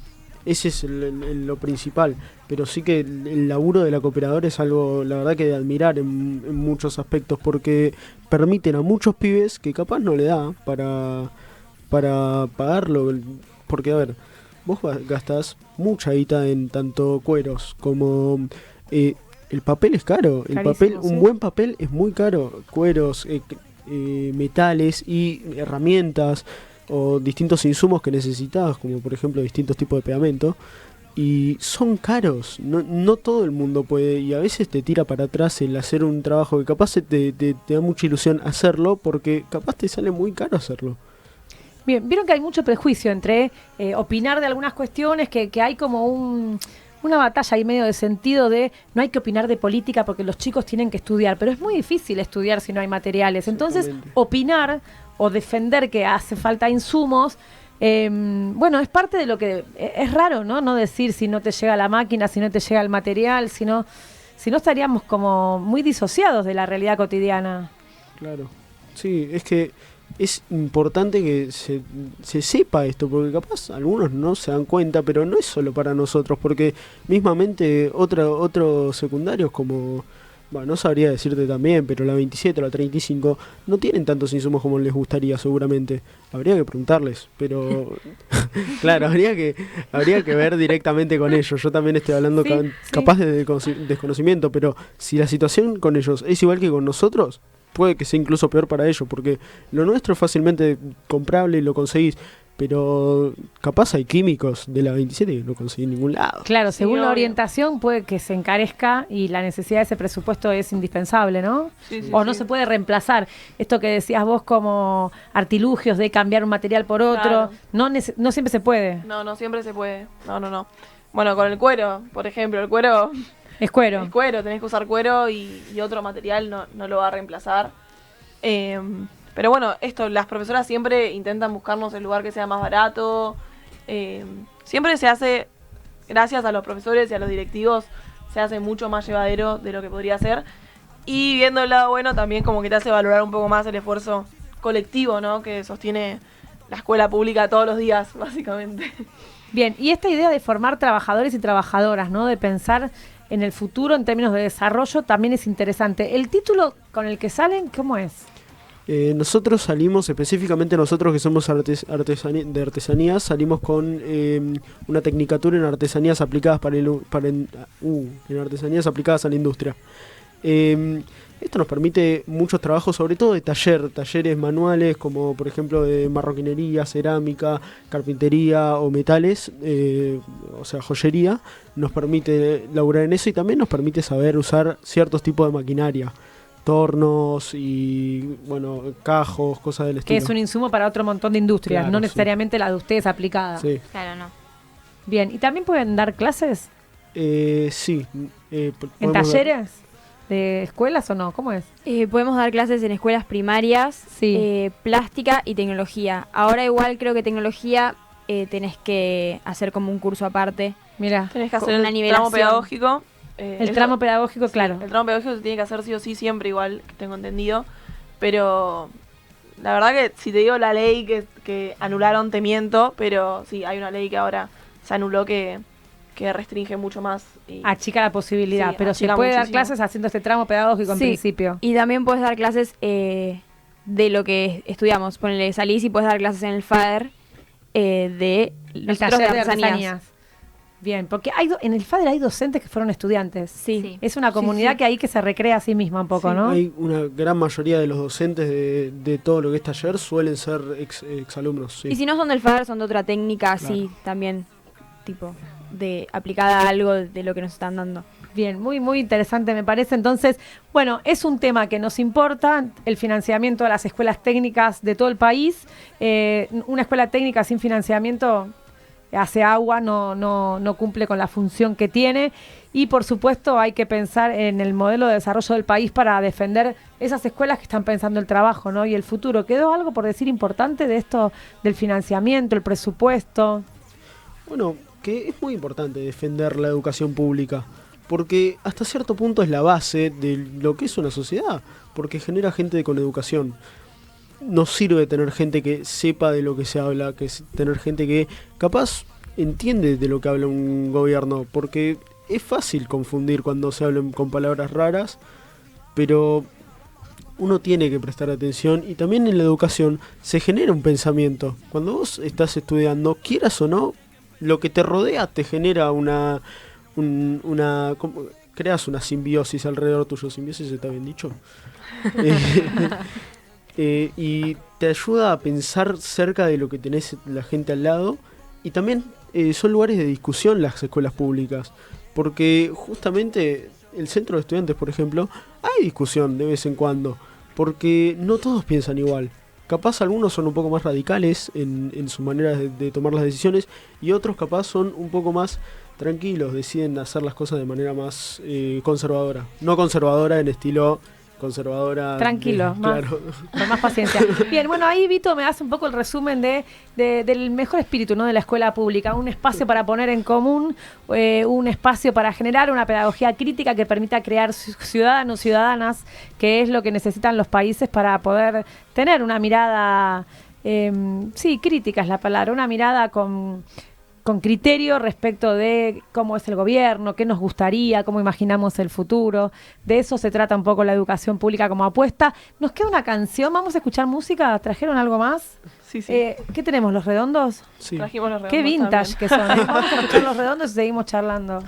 Ese es lo principal. Pero sí que el laburo de la cooperadora es algo, la verdad, que de admirar en muchos aspectos, porque permiten a muchos pibes que capaz no le da para pagarlo. Porque, a ver, vos gastás mucha guita en tanto cueros como... el papel es caro. El papel, un buen papel es muy caro. Cueros, metales y herramientas o distintos insumos que necesitas, como por ejemplo distintos tipos de pegamento, y son caros. No todo el mundo puede, y a veces te tira para atrás el hacer un trabajo que capaz te da mucha ilusión hacerlo, porque capaz te sale muy caro hacerlo. Bien, vieron que hay mucho prejuicio entre opinar de algunas cuestiones, que hay como una batalla ahí medio de sentido de no hay que opinar de política porque los chicos tienen que estudiar, pero es muy difícil estudiar si no hay materiales. Entonces, opinar o defender que hace falta insumos, bueno, es parte de lo que... Es raro, ¿no? No decir si no te llega la máquina, si no te llega el material, si no estaríamos como muy disociados de la realidad cotidiana. Claro. Sí, es que es importante que se sepa esto, porque capaz algunos no se dan cuenta, pero no es solo para nosotros, porque mismamente otros secundarios como... Bueno, no sabría decirte también, pero la 27 o la 35 no tienen tantos insumos como les gustaría, seguramente. Habría que preguntarles, pero... Claro, habría que ver directamente con ellos. Yo también estoy hablando capaz de desconocimiento, pero si la situación con ellos es igual que con nosotros, puede que sea incluso peor para ellos, porque lo nuestro es fácilmente comprable y lo conseguís. Pero capaz hay químicos de la 27 que no conseguí en ningún lado. Claro, según la orientación puede que se encarezca y la necesidad de ese presupuesto es indispensable, ¿no? O no se puede reemplazar. Esto que decías vos como artilugios de cambiar un material por otro, no siempre se puede. No siempre se puede. No. Bueno, con el cuero, por ejemplo, el cuero... Es cuero. Es cuero, tenés que usar cuero y otro material no lo va a reemplazar. Pero bueno, las profesoras siempre intentan buscarnos el lugar que sea más barato. Siempre se hace, gracias a los profesores y a los directivos, se hace mucho más llevadero de lo que podría ser. Y viendo el lado bueno, también como que te hace valorar un poco más el esfuerzo colectivo, ¿no? Que sostiene la escuela pública todos los días, básicamente. Bien, y esta idea de formar trabajadores y trabajadoras, ¿no? De pensar en el futuro en términos de desarrollo también es interesante. ¿El título con el que salen, cómo es? Nosotros salimos, específicamente nosotros que somos de artesanías, salimos con una tecnicatura en artesanías aplicadas en artesanías aplicadas a la industria. Esto nos permite muchos trabajos, sobre todo de talleres manuales, como por ejemplo de marroquinería, cerámica, carpintería o metales, o sea, joyería. Nos permite laburar en eso y también nos permite saber usar ciertos tipos de maquinaria. Tornos y, bueno, cajos, cosas del estilo. Que es un insumo para otro montón de industrias, claro, no necesariamente la de ustedes aplicada. Sí. Claro, no. Bien, ¿y también pueden dar clases? Sí. ¿En talleres de escuelas o no? ¿Cómo es? Podemos dar clases en escuelas primarias, plástica y tecnología. Ahora igual creo que tecnología tenés que hacer como un curso aparte. Mira, tenés que hacer el tramo pedagógico. El tramo pedagógico, claro. El tramo pedagógico se tiene que hacer sí o sí siempre igual, que tengo entendido. Pero la verdad que si te digo la ley que anularon, te miento. Pero sí, hay una ley que ahora se anuló que restringe mucho más. Achica la posibilidad, pero se puede dar clases haciendo este tramo pedagógico en principio. Y también puedes dar clases de lo que estudiamos. Ponele, salís y puedes dar clases en el FADER de el taller de artesanías. Bien, porque en el FADER hay docentes que fueron estudiantes. Sí. Es una comunidad que ahí que se recrea a sí misma un poco, ¿no? Hay una gran mayoría de los docentes de todo lo que es taller suelen ser exalumnos. Sí. Y si no son del FADER, son de otra técnica, claro. Sí, también tipo, de aplicada a algo de lo que nos están dando. Bien, muy, muy interesante me parece. Entonces, bueno, es un tema que nos importa, el financiamiento de las escuelas técnicas de todo el país. Una escuela técnica sin financiamiento hace agua, no cumple con la función que tiene. Y, por supuesto, hay que pensar en el modelo de desarrollo del país para defender esas escuelas que están pensando el trabajo, ¿no? Y el futuro. ¿Quedó algo por decir importante de esto, del financiamiento, el presupuesto? Bueno, que es muy importante defender la educación pública, porque hasta cierto punto es la base de lo que es una sociedad, porque genera gente con educación. Nos sirve tener gente que sepa de lo que se habla, tener gente que capaz entiende de lo que habla un gobierno, porque es fácil confundir cuando se hablan con palabras raras, pero uno tiene que prestar atención, y también en la educación se genera un pensamiento. Cuando vos estás estudiando, quieras o no, lo que te rodea te genera creas una simbiosis alrededor tuyo. ¿Simbiosis está bien dicho? Y te ayuda a pensar cerca de lo que tenés la gente al lado. Y también son lugares de discusión las escuelas públicas, porque justamente el centro de estudiantes, por ejemplo, hay discusión de vez en cuando, porque no todos piensan igual. Capaz algunos son un poco más radicales en su manera de tomar las decisiones, y otros capaz son un poco más tranquilos, deciden hacer las cosas de manera más conservadora. No conservadora en estilo conservadora. Tranquilo, claro. Con más paciencia. Bien, bueno, ahí Vito me hace un poco el resumen del mejor espíritu, ¿no?, de la escuela pública. Un espacio para poner en común, un espacio para generar una pedagogía crítica que permita crear ciudadanos, ciudadanas, que es lo que necesitan los países para poder tener una mirada, crítica es la palabra, una mirada con criterio respecto de cómo es el gobierno, qué nos gustaría, cómo imaginamos el futuro. De eso se trata un poco la educación pública como apuesta. Nos queda una canción, vamos a escuchar música. ¿Trajeron algo más? Sí. ¿Qué tenemos, Los Redondos? Sí. Trajimos Los Redondos. Qué vintage también. que son, ¿eh? Vamos a escuchar Los Redondos y seguimos charlando.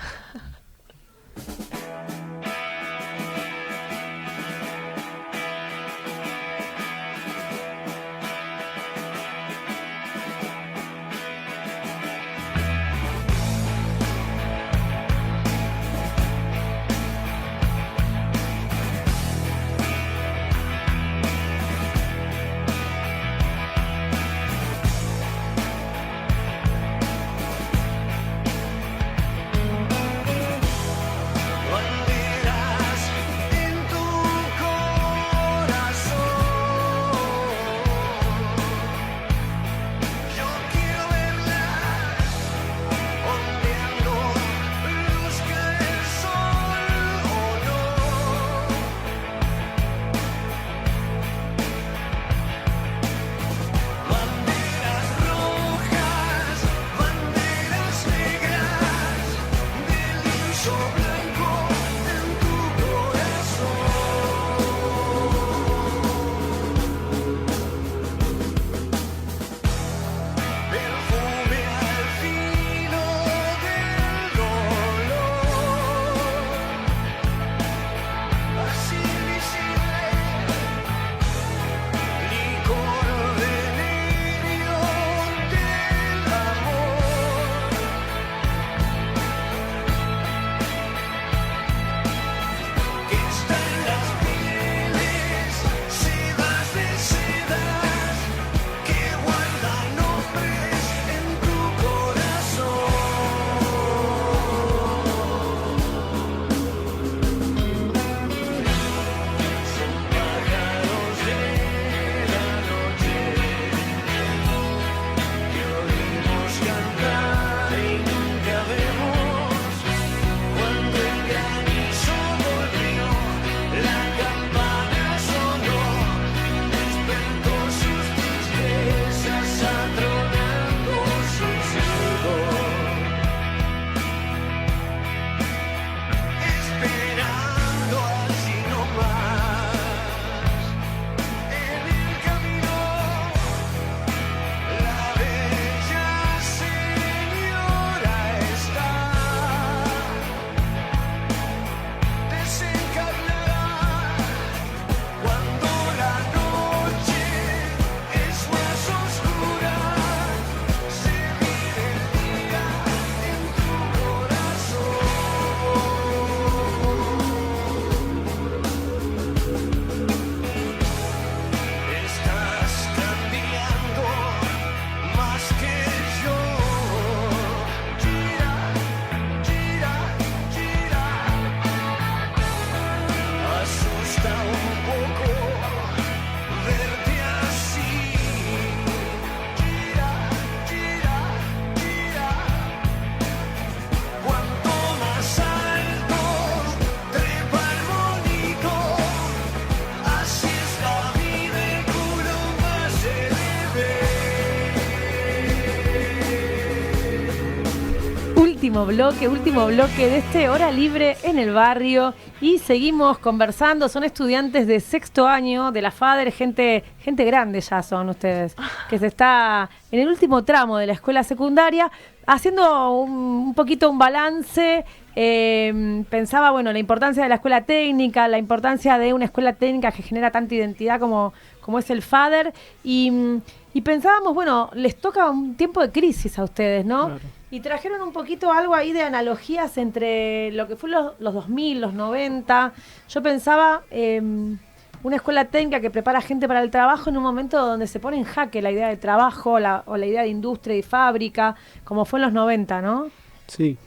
último bloque de este Hora Libre en el Barrio y seguimos conversando. Son estudiantes de sexto año de la FADER, gente grande ya son ustedes, que se está en el último tramo de la escuela secundaria haciendo un poquito un balance. Pensaba, bueno, la importancia de la escuela técnica, la importancia de una escuela técnica que genera tanta identidad como es el FADER y pensábamos, bueno, les toca un tiempo de crisis a ustedes, ¿no? Claro. Y trajeron un poquito algo ahí de analogías entre lo que fue los 2000, los 90. Yo pensaba una escuela técnica que prepara gente para el trabajo en un momento donde se pone en jaque la idea de trabajo o la idea de industria y fábrica, como fue en los 90, ¿no? Sí.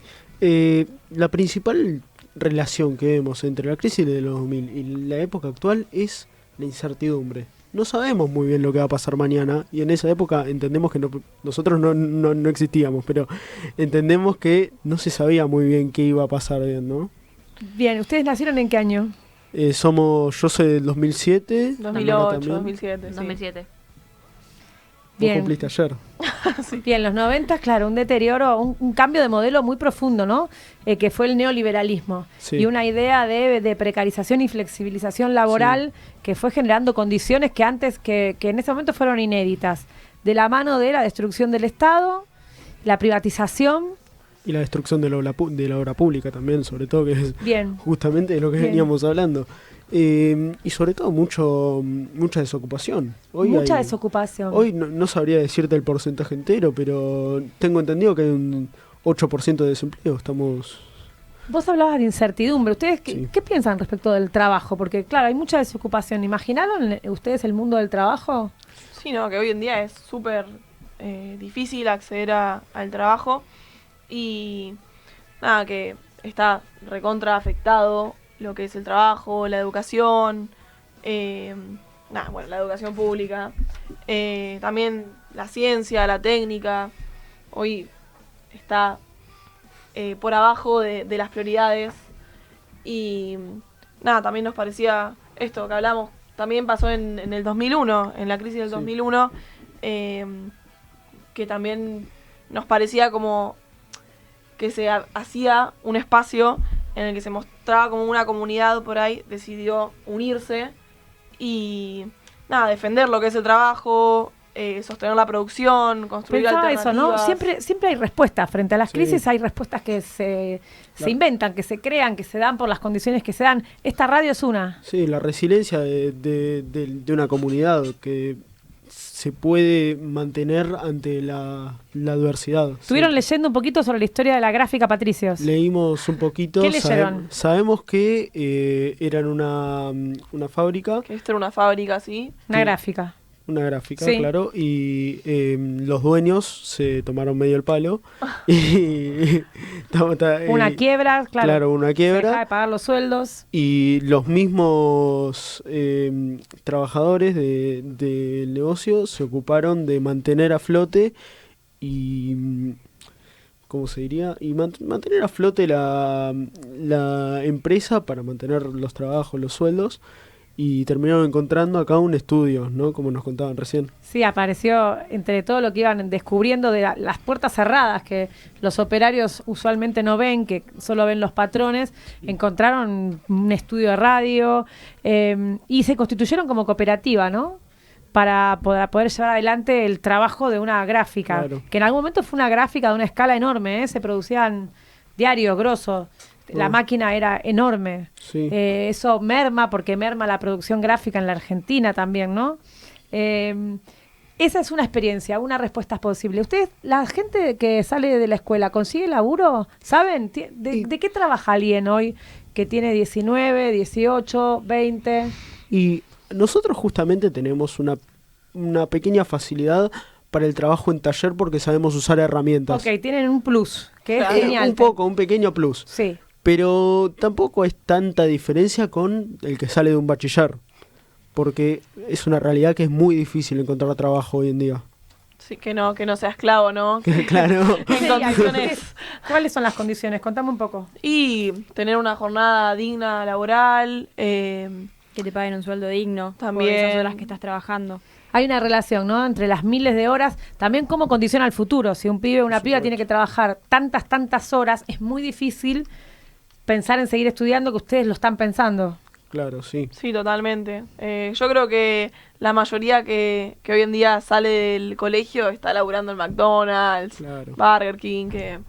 La principal relación que vemos entre la crisis de los 2000 y la época actual es la incertidumbre. No sabemos muy bien lo que va a pasar mañana y en esa época entendemos que nosotros no existíamos, pero entendemos que no se sabía muy bien qué iba a pasar bien, ¿no? Bien, ¿ustedes nacieron en qué año? Yo soy del 2007. 2008, 2007. Sí. 2007. Vos cumpliste ayer. Sí. Bien, los 90, claro, un deterioro, un cambio de modelo muy profundo, ¿no? Que fue el neoliberalismo. Sí. Y una idea de precarización y flexibilización laboral que fue generando condiciones que en ese momento fueron inéditas. De la mano de la destrucción del Estado, la privatización. Y la destrucción de la obra pública también, sobre todo, que es justamente de lo que veníamos hablando. Y sobre todo mucha desocupación. Mucha desocupación. Hoy no sabría decirte el porcentaje entero, pero tengo entendido que hay un 8% de desempleo. Vos hablabas de incertidumbre. ¿Ustedes qué piensan respecto del trabajo? Porque, claro, hay mucha desocupación. ¿Imaginaron ustedes el mundo del trabajo? Sí, no, que hoy en día es súper difícil acceder al trabajo y nada, que está recontra afectado lo que es el trabajo, la educación, la educación pública, también la ciencia, la técnica, hoy está por abajo de las prioridades y también nos parecía esto que hablamos, también pasó en el 2001, en la crisis del 2001, que también nos parecía como que se hacía un espacio en el que se mostraba como una comunidad por ahí decidió unirse y defender lo que es el trabajo, sostener la producción, construir alternativas. Eso, ¿no? Siempre hay respuestas frente a las crisis, hay respuestas que se inventan, que se crean, que se dan por las condiciones que se dan. Esta radio es una. Sí, la resiliencia de una comunidad que se puede mantener ante la adversidad. ¿Estuvieron leyendo un poquito sobre la historia de la gráfica, Patricios? Leímos un poquito. ¿Qué leyeron? Sabemos que eran una fábrica. Que esto era una fábrica, sí. Una gráfica. Una gráfica, claro. Y los dueños se tomaron medio el palo. Y una quiebra, claro. Claro, una quiebra. Se deja de pagar los sueldos. Y los mismos trabajadores del negocio se ocuparon de mantener a flote y... ¿cómo se diría? Y mantener a flote la empresa para mantener los trabajos, los sueldos. Y terminaron encontrando acá un estudio, ¿no? Como nos contaban recién. Sí, apareció entre todo lo que iban descubriendo de las puertas cerradas que los operarios usualmente no ven, que solo ven los patrones. Encontraron un estudio de radio y se constituyeron como cooperativa, ¿no? Para poder llevar adelante el trabajo de una gráfica. Claro. Que en algún momento fue una gráfica de una escala enorme, ¿eh? Se producían diarios grosos. La máquina era enorme. Sí. Eso merma, porque merma la producción gráfica en la Argentina también, ¿no? Esa es una experiencia, una respuesta posible. ¿Ustedes, la gente que sale de la escuela, consigue laburo? ¿Saben? ¿De qué trabaja alguien hoy que tiene 19, 18, 20? Y nosotros justamente tenemos una pequeña facilidad para el trabajo en taller porque sabemos usar herramientas. Ok, tienen un plus, que es genial. Un pequeño plus. Sí. Pero tampoco es tanta diferencia con el que sale de un bachiller, porque es una realidad que es muy difícil encontrar trabajo hoy en día. Sí, que no sea esclavo, ¿no? Claro. En condiciones. ¿Cuáles son las condiciones? Contame un poco. Y tener una jornada digna laboral. Que te paguen un sueldo digno. También. Por esas horas que estás trabajando. hay una relación, ¿no? Entre las miles de horas, también cómo condiciona el futuro. Si un pibe o una piba tiene que trabajar tantas horas, es muy difícil pensar en seguir estudiando que ustedes lo están pensando. Claro, sí. Sí, totalmente. Yo creo que la mayoría que hoy en día sale del colegio está laburando en McDonald's, Burger King, que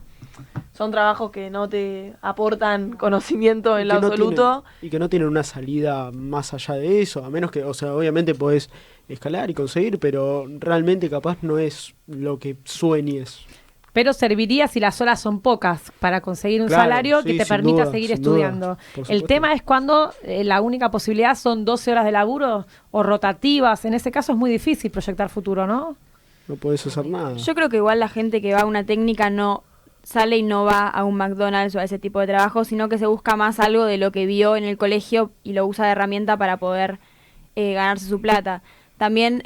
son trabajos que no te aportan conocimiento en lo absoluto. Y que no tienen una salida más allá de eso, a menos que, o sea, obviamente podés escalar y conseguir, pero realmente capaz no es lo que sueñes. Pero serviría si las horas son pocas para conseguir un salario que te permita seguir estudiando. El tema es cuando la única posibilidad son 12 horas de laburo o rotativas. En ese caso es muy difícil proyectar futuro, ¿no? No podés hacer nada. Yo creo que igual la gente que va a una técnica no sale y no va a un McDonald's o a ese tipo de trabajo, sino que se busca más algo de lo que vio en el colegio y lo usa de herramienta para poder ganarse su plata. También,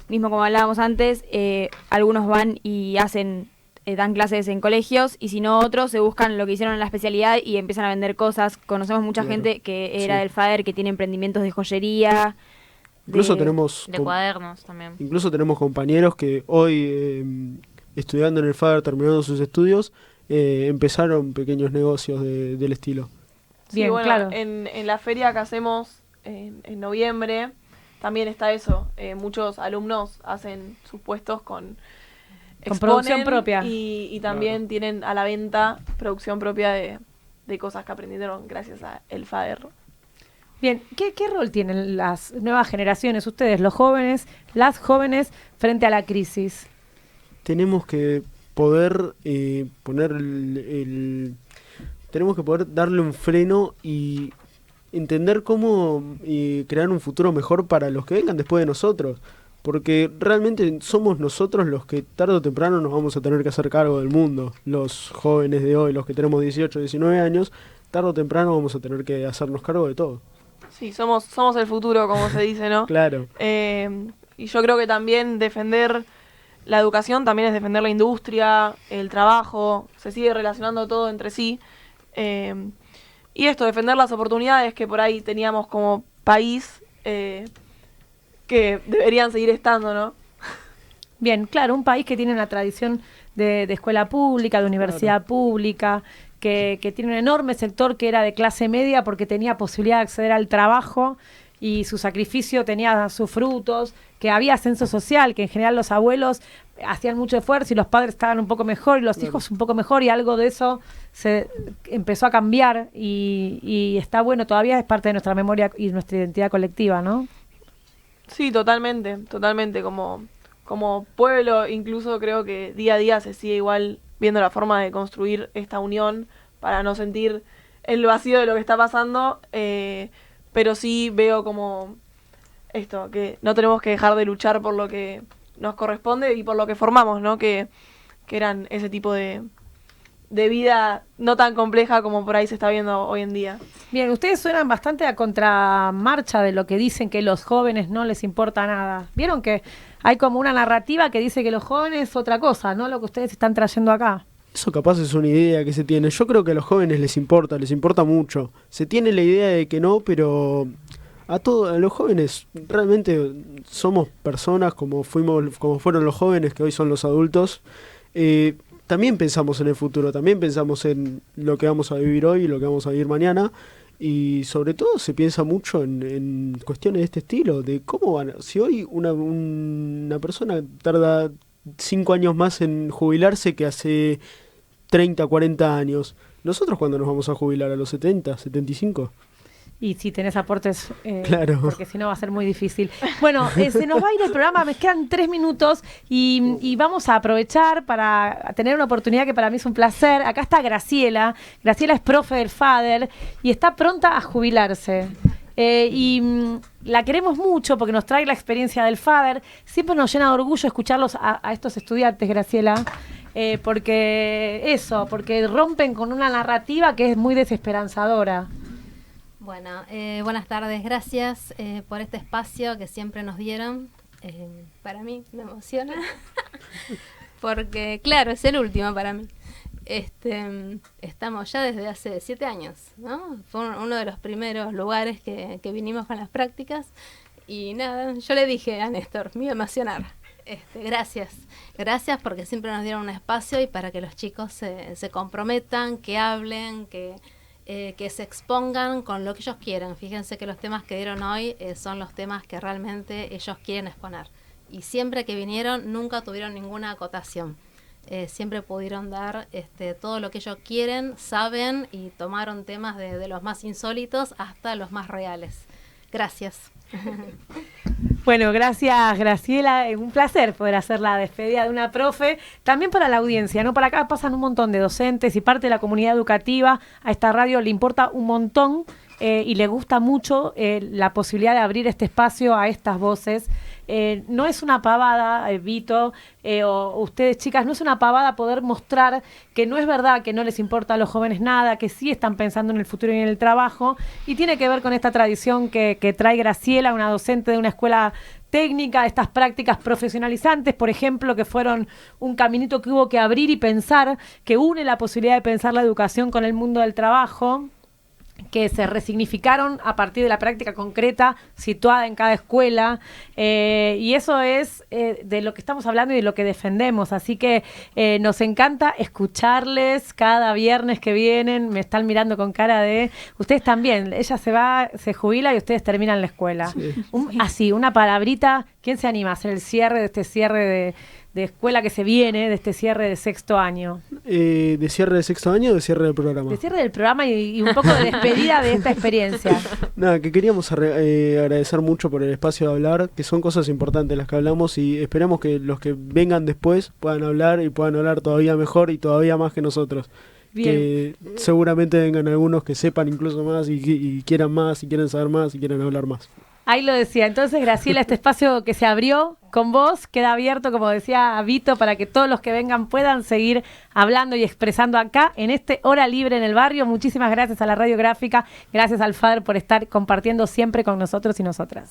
mismo como hablábamos antes, algunos van y dan clases en colegios, y si no otros se buscan lo que hicieron en la especialidad y empiezan a vender cosas. Conocemos mucha gente que era del FADER, que tiene emprendimientos de joyería. Incluso tenemos... De cuadernos también. Incluso tenemos compañeros que hoy... estudiando en el FADER, terminando sus estudios, empezaron pequeños negocios del estilo. Sí, bien, bueno, claro. En la feria que hacemos en noviembre, también está eso. Muchos alumnos hacen sus puestos con producción propia. Y también tienen a la venta producción propia de cosas que aprendieron gracias al FADER. Bien, ¿qué rol tienen las nuevas generaciones, ustedes, los jóvenes, las jóvenes, frente a la crisis? Tenemos que poder tenemos que poder darle un freno y entender cómo crear un futuro mejor para los que vengan después de nosotros, porque realmente somos nosotros los que tarde o temprano nos vamos a tener que hacer cargo del mundo. Los jóvenes de hoy, los que tenemos 18, 19 años, tarde o temprano vamos a tener que hacernos cargo de todo. Sí, somos el futuro, como se dice, ¿no? Claro. Y yo creo que también defender la educación también es defender la industria, el trabajo, se sigue relacionando todo entre sí. Y esto, defender las oportunidades que por ahí teníamos como país, que deberían seguir estando, ¿no? Bien, claro, un país que tiene una tradición de escuela pública, de universidad pública, que tiene un enorme sector que era de clase media porque tenía posibilidad de acceder al trabajo y su sacrificio tenía sus frutos, que había ascenso social, que en general los abuelos hacían mucho esfuerzo y los padres estaban un poco mejor y los hijos un poco mejor, y algo de eso se empezó a cambiar y está bueno, todavía es parte de nuestra memoria y nuestra identidad colectiva, ¿no? Sí, totalmente, como pueblo, incluso creo que día a día se sigue igual viendo la forma de construir esta unión para no sentir el vacío de lo que está pasando, pero sí veo como esto, que no tenemos que dejar de luchar por lo que nos corresponde y por lo que formamos, ¿no? Que eran ese tipo de vida no tan compleja como por ahí se está viendo hoy en día. Bien, ustedes suenan bastante a contramarcha de lo que dicen que los jóvenes no les importa nada. ¿Vieron que hay como una narrativa que dice que los jóvenes es otra cosa, no lo que ustedes están trayendo acá? Eso capaz es una idea que se tiene. Yo creo que a los jóvenes les importa mucho. Se tiene la idea de que no, pero a los jóvenes realmente somos personas como fueron los jóvenes que hoy son los adultos. También pensamos en el futuro, también pensamos en lo que vamos a vivir hoy y lo que vamos a vivir mañana, y sobre todo se piensa mucho en cuestiones de este estilo, de cómo si hoy una persona tarda 5 años más en jubilarse que hace 30, 40 años, ¿nosotros cuándo nos vamos a jubilar? ¿A los 70, 75? Y si tenés aportes, claro, porque si no va a ser muy difícil. Bueno, se nos va a ir el programa, me quedan 3 minutos y vamos a aprovechar para tener una oportunidad que para mí es un placer. Acá está Graciela. Graciela es profe del FADER y está pronta a jubilarse. La queremos mucho porque nos trae la experiencia del FADER. Siempre nos llena de orgullo escucharlos a estos estudiantes, Graciela. Porque rompen con una narrativa que es muy desesperanzadora. Bueno, buenas tardes, gracias por este espacio que siempre nos dieron. Para mí me emociona, porque claro, es el último para mí. Estamos ya desde hace 7 años, ¿no? Fue uno de los primeros lugares que vinimos con las prácticas Y nada, yo le dije a Néstor, me iba a emocionar. Gracias porque siempre nos dieron un espacio y para que los chicos se comprometan, que hablen, que se expongan con lo que ellos quieran. Fíjense que los temas que dieron hoy son los temas que realmente ellos quieren exponer. Y siempre que vinieron nunca tuvieron ninguna acotación. Siempre pudieron dar todo lo que ellos quieren, saben y tomaron temas de los más insólitos hasta los más reales. Gracias. Bueno, gracias Graciela, un placer poder hacer la despedida de una profe, también para la audiencia, ¿no? Por acá pasan un montón de docentes y parte de la comunidad educativa, a esta radio le importa un montón y le gusta mucho la posibilidad de abrir este espacio a estas voces. No es una pavada, Vito, o ustedes chicas, no es una pavada poder mostrar que no es verdad que no les importa a los jóvenes nada, que sí están pensando en el futuro y en el trabajo, y tiene que ver con esta tradición que trae Graciela, una docente de una escuela técnica, estas prácticas profesionalizantes, por ejemplo, que fueron un caminito que hubo que abrir y pensar, que une la posibilidad de pensar la educación con el mundo del trabajo, que se resignificaron a partir de la práctica concreta situada en cada escuela, y eso es de lo que estamos hablando y de lo que defendemos, así que nos encanta escucharles cada viernes que vienen. Me están mirando con cara de ustedes también, ella se va, se jubila y ustedes terminan la escuela. Sí. Así, una palabrita, ¿quién se anima a hacer el cierre de este cierre de escuela que se viene, de este cierre de sexto año? ¿De cierre de sexto año o de cierre del programa? De cierre del programa y un poco de despedida de esta experiencia. Nada, que queríamos agradecer mucho por el espacio de hablar, que son cosas importantes las que hablamos y esperamos que los que vengan después puedan hablar y puedan hablar todavía mejor y todavía más que nosotros. Bien. Que seguramente vengan algunos que sepan incluso más y quieran más, y quieren saber más y quieren hablar más. Ahí lo decía. Entonces, Graciela, este espacio que se abrió con vos queda abierto, como decía Vito, para que todos los que vengan puedan seguir hablando y expresando acá en este Hora Libre en el Barrio. Muchísimas gracias a la Radiográfica, gracias al FADER por estar compartiendo siempre con nosotros y nosotras.